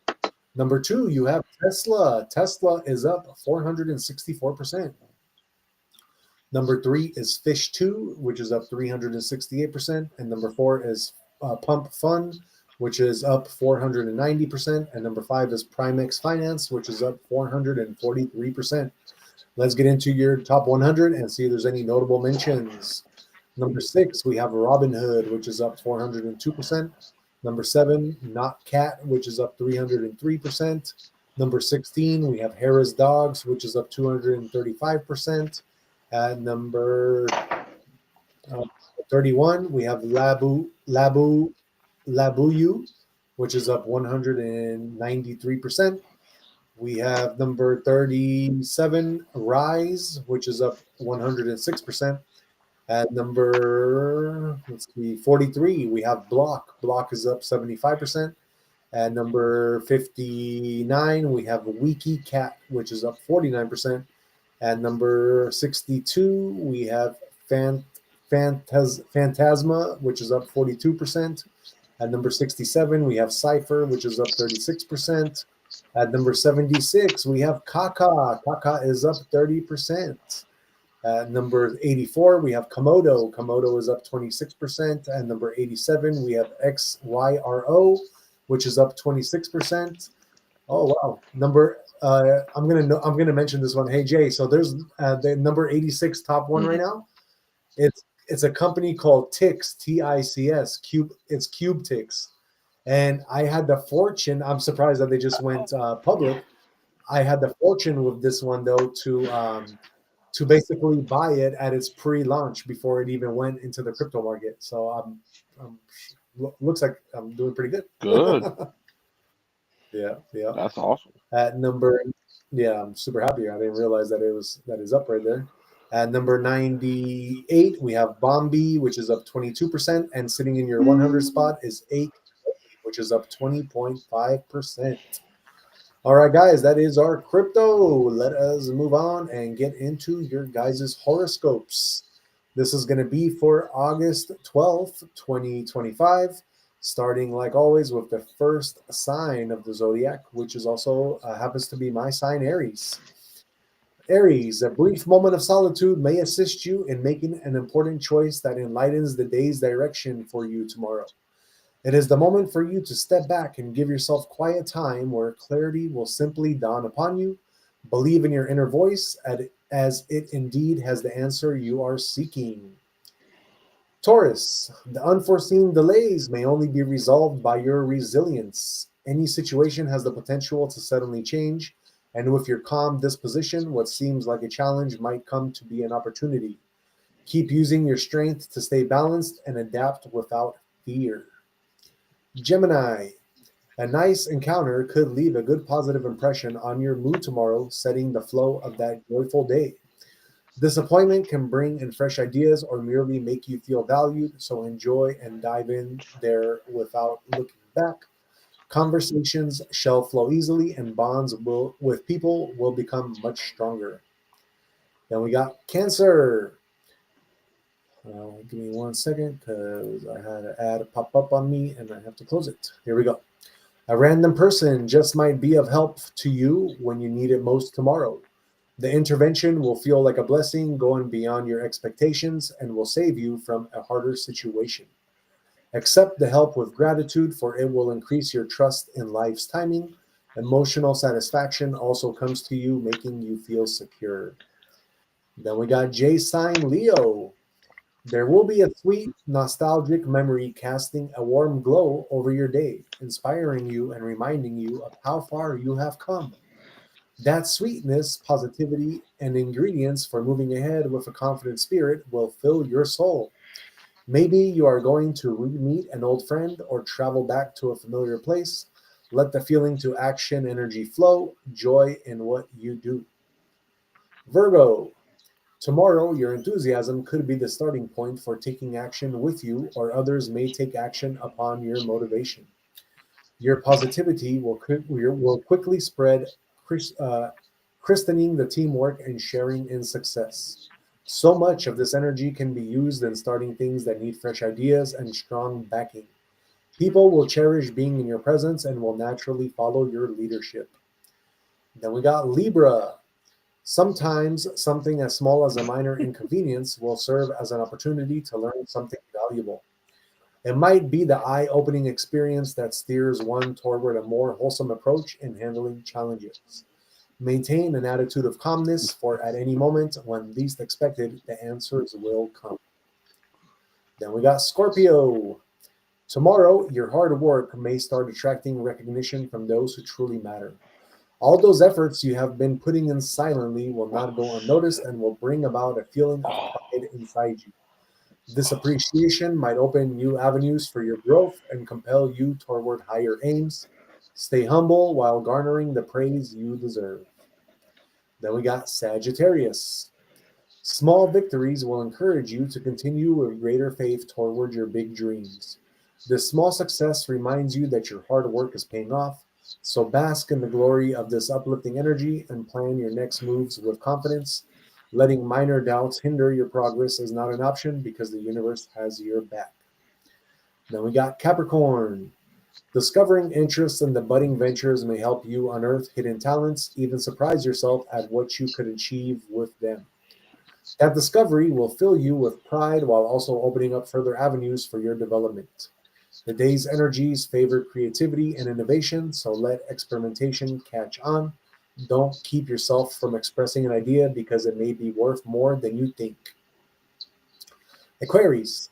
Number 2, you have Tesla. Tesla is up 464%. Number 3 is Fish 2, which is up 368%. And number 4 is Pump Fund, which is up 490%. And number 5 is Primex Finance, which is up 443%. Let's get into your top 100 and see if there's any notable mentions. Number 6, we have Robinhood, which is up 402%. Number 7, Not Cat, which is up 303%. Number 16, we have Harris Dogs, which is up 235%. At number 31, we have Labuyu, which is up 193%. We have number 37, Rise, which is up 106%. At number 43, we have Block. Block is up 75%. At number 59, we have WikiCat, which is up 49%. At number 62, we have Phantasma, which is up 42%. At number 67, we have Cypher, which is up 36%. At number 76, we have Kaka. Kaka is up 30%. At number 84, we have Komodo. Komodo is up 26%. At number 87, we have XYRO, which is up 26%. Oh wow! I'm gonna mention this one. Hey Jay, so there's the number 86 top one right now. It's a company called Tix, TICS. It's CubeTix, and I had the fortune. I'm surprised that they just went public. I had the fortune with this one though to basically buy it at its pre-launch before it even went into the crypto market. So looks like I'm doing pretty good. Good. Yeah. That's awesome. At number, I'm super happy. I didn't realize that is up right there. At number 98, we have Bombi, which is up 22%, and sitting in your 100 spot is 8, which is up 20.5%. All right, guys, that is our crypto. Let us move on and get into your guys' horoscopes. This is going to be for August 12th, 2025. Starting, like always, with the first sign of the zodiac, which is also happens to be my sign, Aries. Aries, a brief moment of solitude may assist you in making an important choice that enlightens the day's direction for you tomorrow. It is the moment for you to step back and give yourself quiet time where clarity will simply dawn upon you. Believe in your inner voice as it indeed has the answer you are seeking. Taurus, the unforeseen delays may only be resolved by your resilience. Any situation has the potential to suddenly change, and with your calm disposition, what seems like a challenge might come to be an opportunity. Keep using your strength to stay balanced and adapt without fear. Gemini, a nice encounter could leave a good positive impression on your mood tomorrow, setting the flow of that joyful day. Disappointment can bring in fresh ideas or merely make you feel valued, so enjoy and dive in there without looking back. Conversations shall flow easily and bonds with people will become much stronger. Then we got Cancer. Give me 1 second because I had an ad pop up on me and I have to close it. Here we go. A random person just might be of help to you when you need it most tomorrow. The intervention will feel like a blessing going beyond your expectations and will save you from a harder situation. Accept the help with gratitude, for it will increase your trust in life's timing. Emotional satisfaction also comes to you, making you feel secure. Then we got J sign Leo. There will be a sweet, nostalgic memory casting a warm glow over your day, inspiring you and reminding you of how far you have come. That sweetness, positivity, and ingredients for moving ahead with a confident spirit will fill your soul. Maybe you are going to re-meet an old friend or travel back to a familiar place. Let the feeling to action energy flow, joy in what you do. Virgo, Tomorrow, your enthusiasm could be the starting point for taking action with you, or others may take action upon your motivation. Your positivity will quickly spread, christening the teamwork and sharing in success. So much of this energy can be used in starting things that need fresh ideas and strong backing. People will cherish being in your presence and will naturally follow your leadership. Then we got Libra. Sometimes something as small as a minor inconvenience will serve as an opportunity to learn something valuable. It might be the eye opening experience that steers one toward a more wholesome approach in handling challenges. Maintain an attitude of calmness, for at any moment, when least expected, the answers will come. Then we got Scorpio. Tomorrow, your hard work may start attracting recognition from those who truly matter. All those efforts you have been putting in silently will not go unnoticed and will bring about a feeling of pride inside you. This appreciation might open new avenues for your growth and compel you toward higher aims. Stay humble while garnering the praise you deserve. Then we got Sagittarius. Small victories will encourage you to continue with greater faith toward your big dreams. This small success reminds you that your hard work is paying off, so bask in the glory of this uplifting energy and plan your next moves with confidence. Letting minor doubts hinder your progress is not an option because the universe has your back. Then we got Capricorn. Discovering interests in the budding ventures may help you unearth hidden talents, even surprise yourself at what you could achieve with them. That discovery will fill you with pride while also opening up further avenues for your development. The day's energies favor creativity and innovation, so let experimentation catch on. Don't keep yourself from expressing an idea because it may be worth more than you think. Aquarius.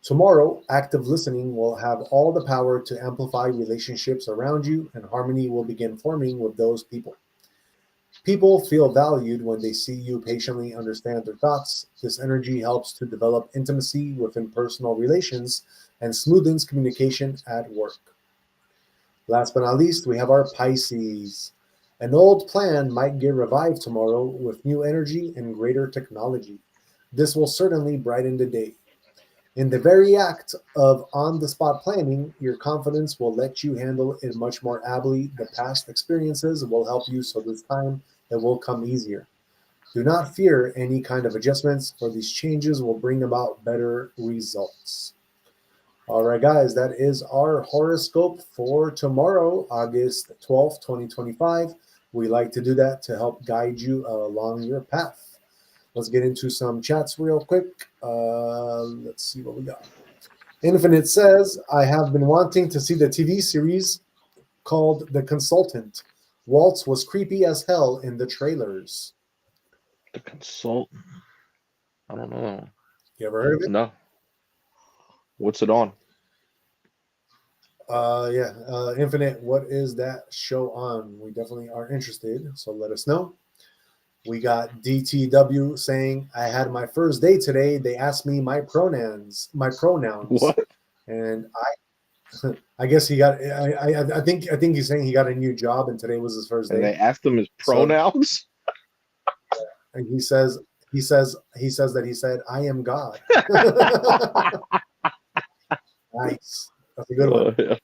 Tomorrow, active listening will have all the power to amplify relationships around you, and harmony will begin forming with those people. People feel valued when they see you patiently understand their thoughts. This energy helps to develop intimacy within personal relations and smoothens communication at work. Last but not least, we have our Pisces. An old plan might get revived tomorrow with new energy and greater technology. This will certainly brighten the day. In the very act of on the spot planning, your confidence will let you handle it much more ably. The past experiences will help you, so this time it will come easier. Do not fear any kind of adjustments, for these changes will bring about better results. All right, guys, that is our horoscope for tomorrow, August 12th, 2025. We like to do that to help guide you along your path. Let's get into some chats real quick. Let's see what we got. Infinite says, I have been wanting to see the TV series called The Consultant. Waltz was creepy as hell in the trailers. The Consultant. I don't know. You ever heard of it? No. What's it on? Infinite, what is that show on? We definitely are interested, so let us know. We got DTW saying, I had my first day today. They asked me my pronouns. What? And I guess he got. I think he's saying he got a new job, and today was his first day. And they asked him his pronouns. And he says that he said, "I am God." Nice. That's a good one. Yeah.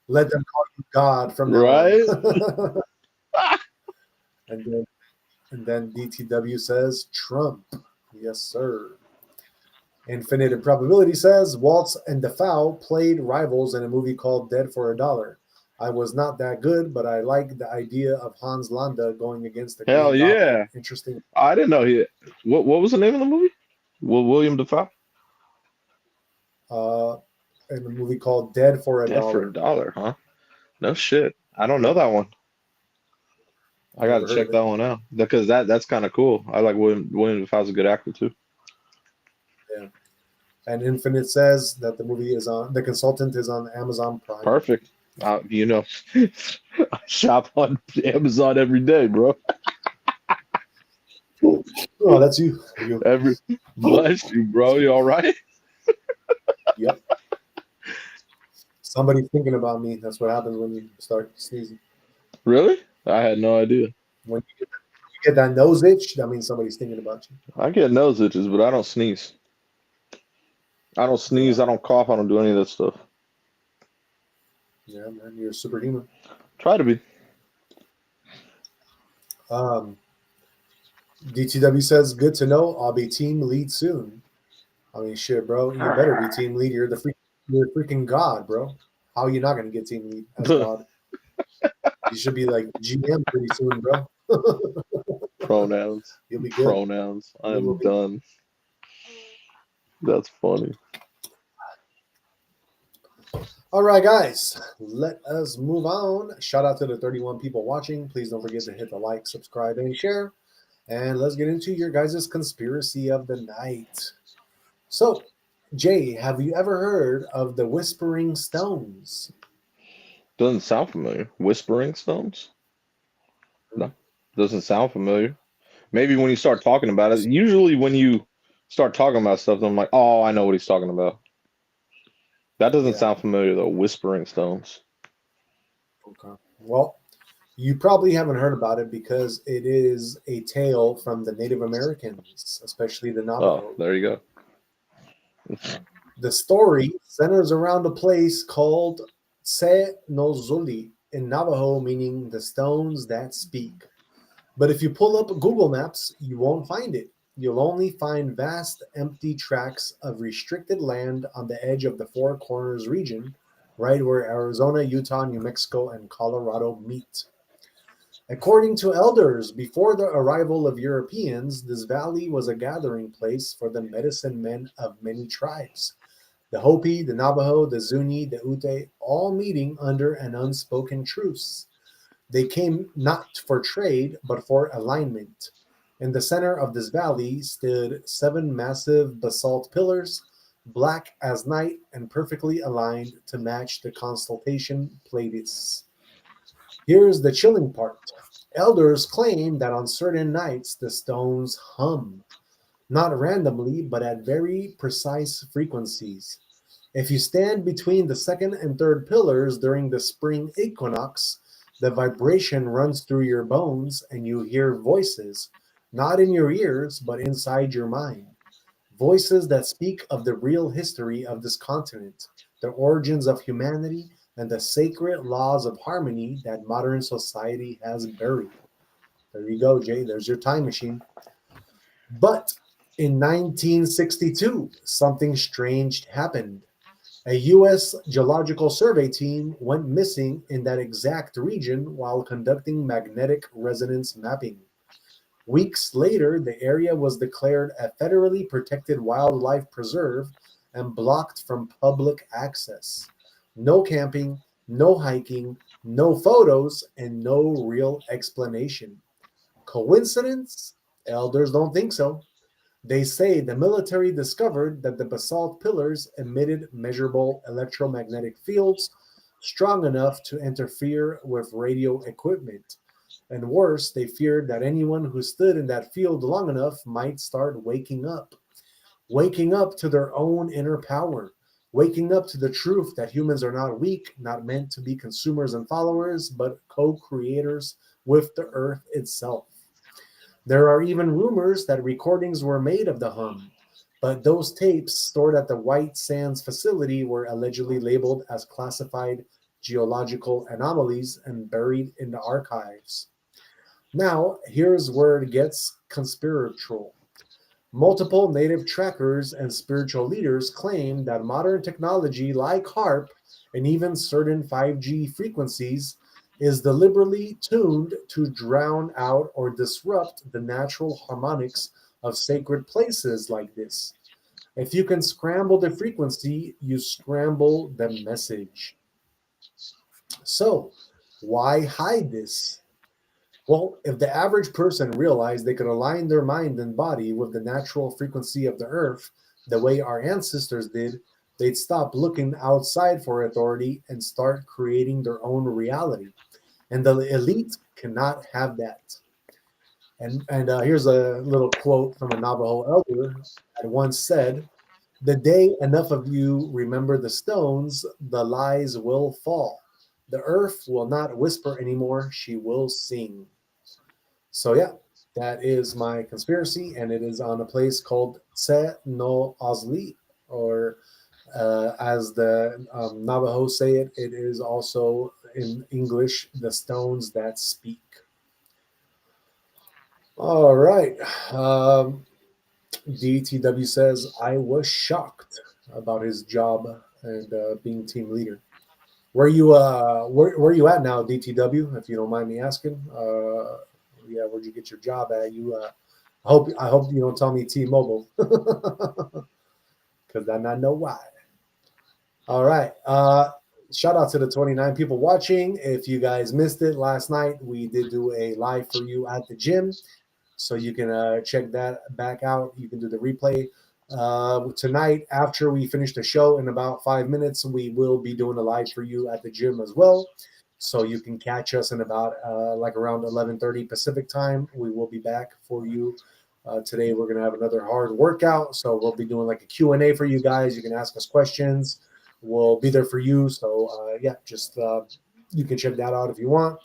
Let them call you God from now Right? on. And then DTW says Trump. Yes, sir. Infinite Improbability says Waltz and Defoe played rivals in a movie called Dead for a Dollar. I was not that good, but I like the idea of Hans Landa going against the Hell Green yeah. Goblin. Interesting. I didn't know he. What was the name of the movie? William Dafoe? In a movie called Dead for a Dead for Dollar. a Dollar, huh? No shit. I don't know that one. I got to check that one out because that's kind of cool. I like William Dafoe's a good actor too. Yeah. And Infinite says that the movie is on. The Consultant is on Amazon Prime. Perfect. I shop on Amazon every day, bro. Oh, that's you. Bless you, bro. You all right? Yep. Somebody's thinking about me. That's what happens when you start sneezing. Really? I had no idea. When you Get that nose itch. That means somebody's thinking about you. I get nose itches, but I don't sneeze. I don't sneeze. Yeah. I don't cough. I don't do any of that stuff. Yeah, man, you're a superhuman. Try to be. DTW says, good to know. I'll be team lead soon. I mean, shit, bro. You better be team lead. You're freaking God, bro. How are you not going to get team lead as God? You should be like GM pretty soon, bro. Pronouns. You'll be good. Pronouns. I'm done. That's funny. All right, guys, let us move on. Shout out to the 31 people watching. Please don't forget to hit the like, subscribe, and share. And let's get into your guys' conspiracy of the night. So, Jay, have you ever heard of the Whispering Stones? Doesn't sound familiar. Whispering Stones? No, doesn't sound familiar. Maybe when you start talking about it. Usually when you start talking about stuff, I'm like, oh, I know what he's talking about. That doesn't sound familiar, though. Whispering Stones. Okay. Well, you probably haven't heard about it because it is a tale from the Native Americans, especially the Navajo. Oh, there you go. The story centers around a place called Tsé Noo'ózlí in Navajo, meaning the stones that speak. But if you pull up Google Maps, you won't find it. You'll only find vast, empty tracts of restricted land on the edge of the Four Corners region, right where Arizona, Utah, New Mexico, and Colorado meet. According to elders, before the arrival of Europeans, this valley was a gathering place for the medicine men of many tribes. The Hopi, the Navajo, the Zuni, the Ute, all meeting under an unspoken truce. They came not for trade, but for alignment. In the center of this valley stood 7 massive basalt pillars, black as night and perfectly aligned to match the constellation Pleiades. Here's the chilling part. Elders claim that on certain nights the stones hum, not randomly, but at very precise frequencies. If you stand between the second and third pillars during the spring equinox, the vibration runs through your bones and you hear voices, not in your ears, but inside your mind. Voices that speak of the real history of this continent, the origins of humanity, and the sacred laws of harmony that modern society has buried. There you go, Jay. There's your time machine. But in 1962, something strange happened. A U.S. Geological Survey team went missing in that exact region while conducting magnetic resonance mapping. Weeks later, the area was declared a federally protected wildlife preserve and blocked from public access. No camping, no hiking, no photos, and no real explanation. Coincidence? Elders don't think so. They say the military discovered that the basalt pillars emitted measurable electromagnetic fields strong enough to interfere with radio equipment. And worse, they feared that anyone who stood in that field long enough might start waking up to their own inner power, waking up to the truth that humans are not weak, not meant to be consumers and followers, but co-creators with the earth itself. There are even rumors that recordings were made of the hum, but those tapes stored at the White Sands facility were allegedly labeled as classified geological anomalies and buried in the archives. Now, here's where it gets conspiratorial. Multiple native trackers and spiritual leaders claim that modern technology like HARP and even certain 5G frequencies is deliberately tuned to drown out or disrupt the natural harmonics of sacred places like this. If you can scramble the frequency, you scramble the message. So, why hide this? Well, if the average person realized they could align their mind and body with the natural frequency of the earth the way our ancestors did, they'd stop looking outside for authority and start creating their own reality. And the elite cannot have that. And here's a little quote from a Navajo elder that once said, "The day enough of you remember the stones, the lies will fall. The earth will not whisper anymore, she will sing." So yeah, That is my conspiracy, and it is on a place called Tsé Noo'ózlí, or as the Navajo say it, it is also in English, the stones that speak. All right. DTW says, I was shocked about his job and being team leader. Where you at now, DTW? If you don't mind me asking. Yeah, where'd you get your job at? I hope you don't tell me T-Mobile, because then I know why. All right. Shout out to the 29 people watching. If you guys missed it last night, we did do a live for you at the gym, so you can check that back out. You can do the replay. Tonight, after we finish the show in about 5 minutes, we will be doing a live for you at the gym as well. So you can catch us in about like around 11:30 Pacific time. We will be back for you. Today we're going to have another hard workout. So we'll be doing like a Q&A for you guys. You can ask us questions. We'll be there for you. So yeah, just you can check that out if you want.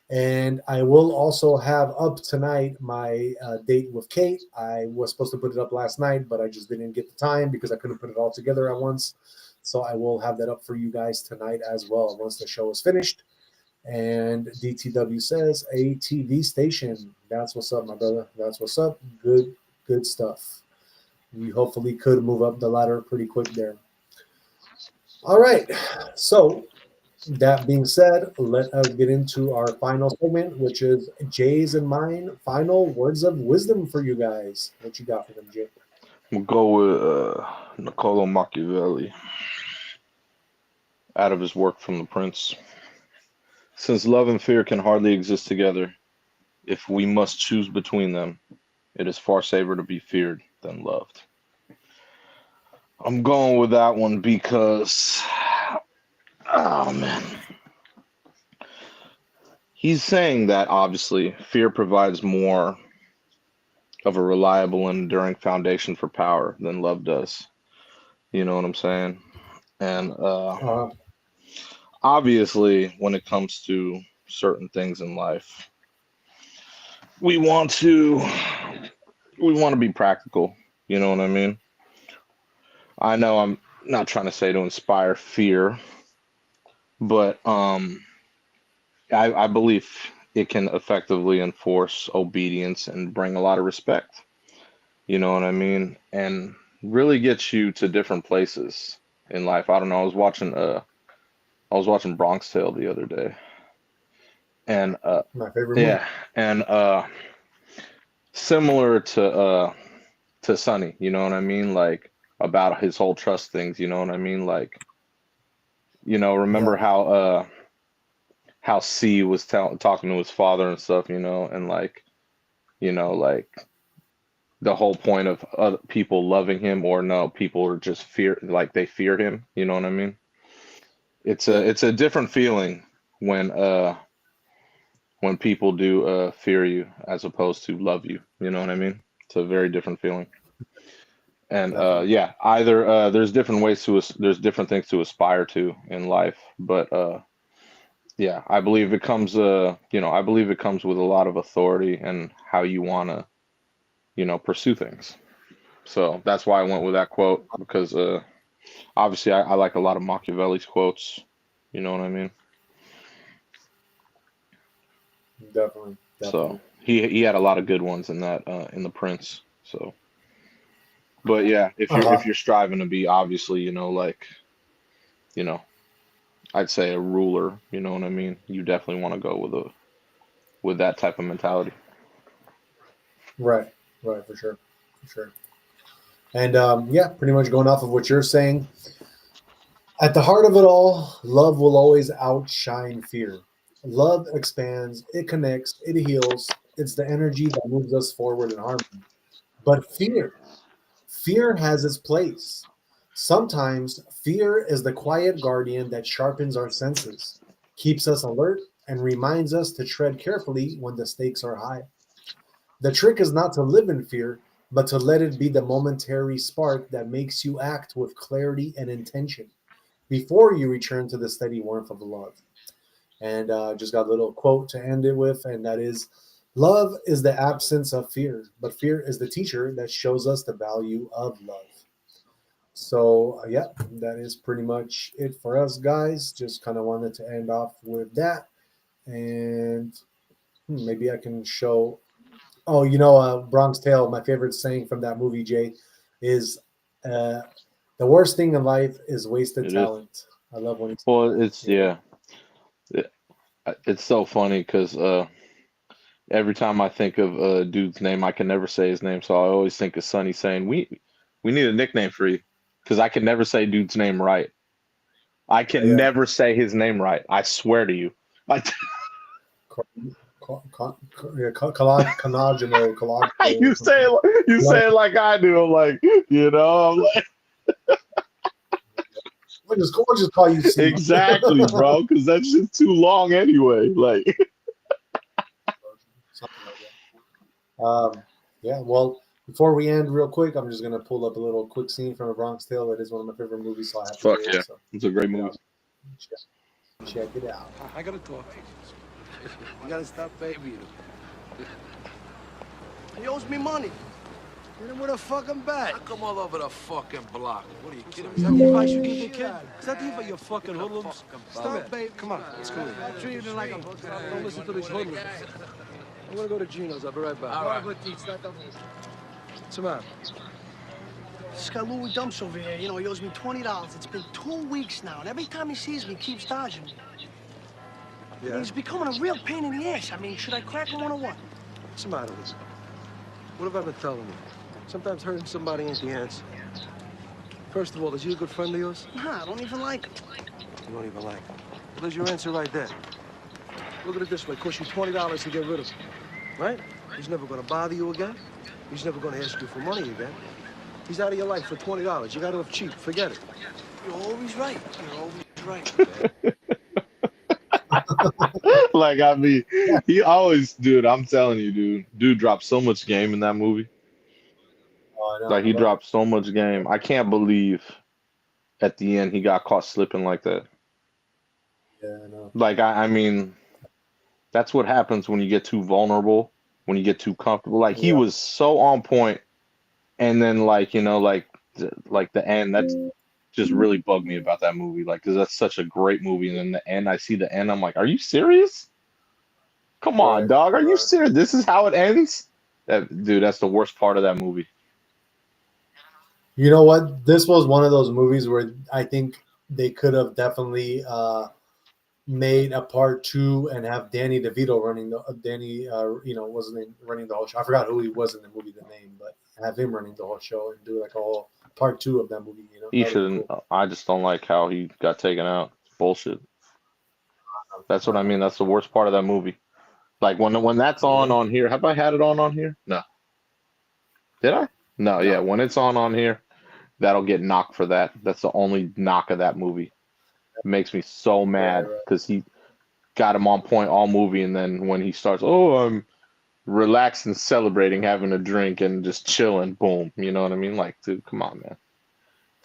And I will also have up tonight my date with Kate. I was supposed to put it up last night, but I just didn't get the time because I couldn't put it all together at once. So I will have that up for you guys tonight as well once the show is finished. And DTW says a TV station. That's what's up, my brother. That's what's up. Good stuff. We hopefully could move up the ladder pretty quick there. All right. So that being said, let us get into our final segment, which is Jay's and mine final words of wisdom for you guys. What you got for them, Jay? We'll go with Niccolo Machiavelli out of his work from The Prince. Since love and fear can hardly exist together, if we must choose between them, it is far safer to be feared than loved. I'm going with that one because, oh man, he's saying that obviously fear provides more of a reliable and enduring foundation for power than love does. You know what I'm saying? And obviously, when it comes to certain things in life, we want to be practical. You know what I mean? I know I'm not trying to say to inspire fear, but I believe it can effectively enforce obedience and bring a lot of respect. You know what I mean? And really get you to different places in life. I don't know. I was watching Bronx Tale the other day, and my favorite movie. yeah, and similar to Sonny, you know what I mean? Like about his whole trust things, you know what I mean? Like, you know, remember how C was talking to his father and stuff, you know, and like, you know, like the whole point of other people loving him, or no, people are just like they fear him, you know what I mean? It's a different feeling when people do fear you as opposed to love you. You know what I mean? It's a very different feeling. And yeah, either there's different there's different things to aspire to in life, but yeah, I believe it comes I believe it comes with a lot of authority and how you want to pursue things. So that's why I went with that quote, because obviously I like a lot of Machiavelli's quotes. You know what I mean? Definitely. So he had a lot of good ones in that in The Prince. So, but yeah, if you're striving to be obviously I'd say a ruler. You know what I mean? You definitely want to go with that type of mentality. Right, for sure. And yeah, pretty much going off of what you're saying, at the heart of it all, love will always outshine fear. Love expands, it connects, it heals. It's the energy that moves us forward in harmony. But fear has its place. Sometimes fear is the quiet guardian that sharpens our senses, keeps us alert, and reminds us to tread carefully when the stakes are high. The trick is not to live in fear, but to let it be the momentary spark that makes you act with clarity and intention before you return to the steady warmth of love. And just got a little quote to end it with, and that is, Love is the absence of fear, but fear is the teacher that shows us the value of love. So, yeah, that is pretty much it for us, guys. Just kind of wanted to end off with that. And maybe I can show. Oh, Bronx Tale, my favorite saying from that movie, Jay, is uh, the worst thing in life is wasted It is. talent. I love when he's. Well, it's Yeah. yeah. It, it's so funny because every time I think of a dude's name, I can never say his name, so I always think of Sonny saying, "We need a nickname for you," because I can never say dude's name right. I can Yeah. never say his name right. I swear to you. Like Collagenal. you say it like I do. I'm like, I'm like We'll just call you C. exactly, bro, because that's just too long anyway. Like, Something like that. Yeah, well, before we end, real quick, I'm just going to pull up a little quick scene from A Bronx Tale. It is one of my favorite movies, so I have to fuck do it. yeah, So it's a great movie. check it out. I gotta talk to you. You gotta stop babying him. He owes me money. Hit him with a fucking bat. I come all over the fucking block. What are you kidding Is me? that the advice you give me, kid? Is that the advice you fucking hoodlums? Stop, baby. Come on, let's go. I'm treating it like a... Don't listen to these hoodlums. I'm gonna go to Gino's. I'll be right back. All right. What's the matter? This guy Louis Dumps over here, he owes me $20. It's been 2 weeks now, and every time he sees me, he keeps dodging me. Yeah. He's becoming a real pain in the ass. I mean, should I crack him one or what? What's the matter with you? What have I been telling you? Sometimes hurting somebody ain't the answer. First of all, is he a good friend of yours? Nah, I don't even like him. You don't even like him. Well, there's your answer right there. Look at it this way. It costs you $20 to get rid of him. Right? He's never gonna bother you again. He's never gonna ask you for money again. He's out of your life for $20. You got off cheap. Forget it. You're always right. You're always right. Like, I mean, he always, dude, I'm telling you, dude dropped so much game in that movie. Oh, I know, Like, he dropped so much game. I can't believe at the end he got caught slipping like that. Yeah, I know. Like, I mean, that's what happens when you get too vulnerable, when you get too comfortable. Like, he was so on point, and then, like, the end, that's just really bugged me about that movie. Like, because that's such a great movie, and then the end, I see the end, I'm like, are you serious? Come on, Right, dog. Are you right. serious? This is how it ends? Dude, that's the worst part of that movie. You know what? This was one of those movies where I think they could have definitely made a part 2 and have Danny DeVito running the running the whole show. I forgot who he was in the movie, the name, but have him running the whole show and do like a whole part 2 of that movie. He That'd be shouldn't. cool. I just don't like how he got taken out. It's bullshit. That's what I mean. That's the worst part of that movie. Like when that's on here. Have I had it on here? No. Did I? No. Yeah. When it's on here, that'll get knocked for that. That's the only knock of that movie. It makes me so mad because he got him on point all movie, and then when he starts, I'm relaxed and celebrating, having a drink and just chilling, boom. You know what I mean? Like, dude, come on, man.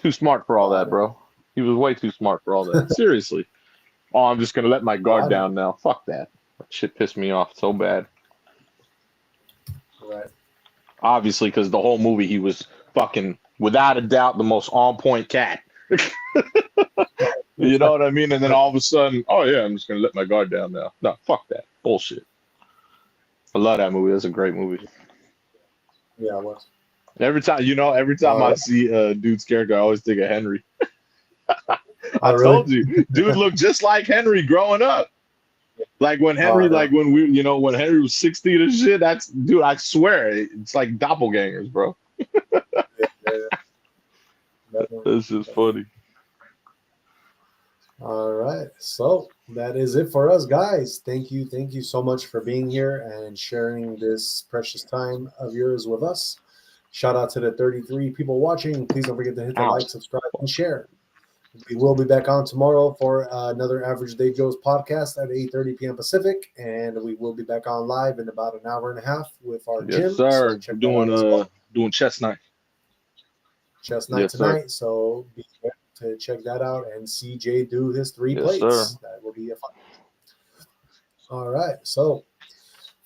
Too smart for all that, bro. He was way too smart for all that. Seriously. Oh, I'm just gonna let my guard down now. Fuck that. That shit pissed me off so bad. Right. Obviously, because the whole movie he was fucking, without a doubt, the most on point cat. You know what I mean? And then all of a sudden, I'm just gonna let my guard down now. No, fuck that. Bullshit. I love that movie. That's a great movie. Yeah, it was. Every time I see a dude's character, I always think of Henry. I told you, dude looked just like Henry growing up. Like when Henry, when Henry was 16 and shit, dude, I swear, it's like doppelgangers, bro. That's just funny. All right. So that is it for us, guys. Thank you so much for being here and sharing this precious time of yours with us. Shout out to the 33 people watching. Please don't forget to hit the like, subscribe, and share. We will be back on tomorrow for another Average Day Joe's podcast at 8:30 p.m. Pacific, and we will be back on live in about an hour and a half with our gym. Yes, sir. So Doing chess night. Chess night tonight. So be sure to check that out and see Jay do his 3 plates. Sir. That will be a fun. All right. So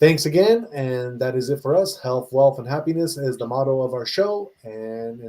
Thanks again, and that is it for us. Health, wealth, and happiness is the motto of our show. And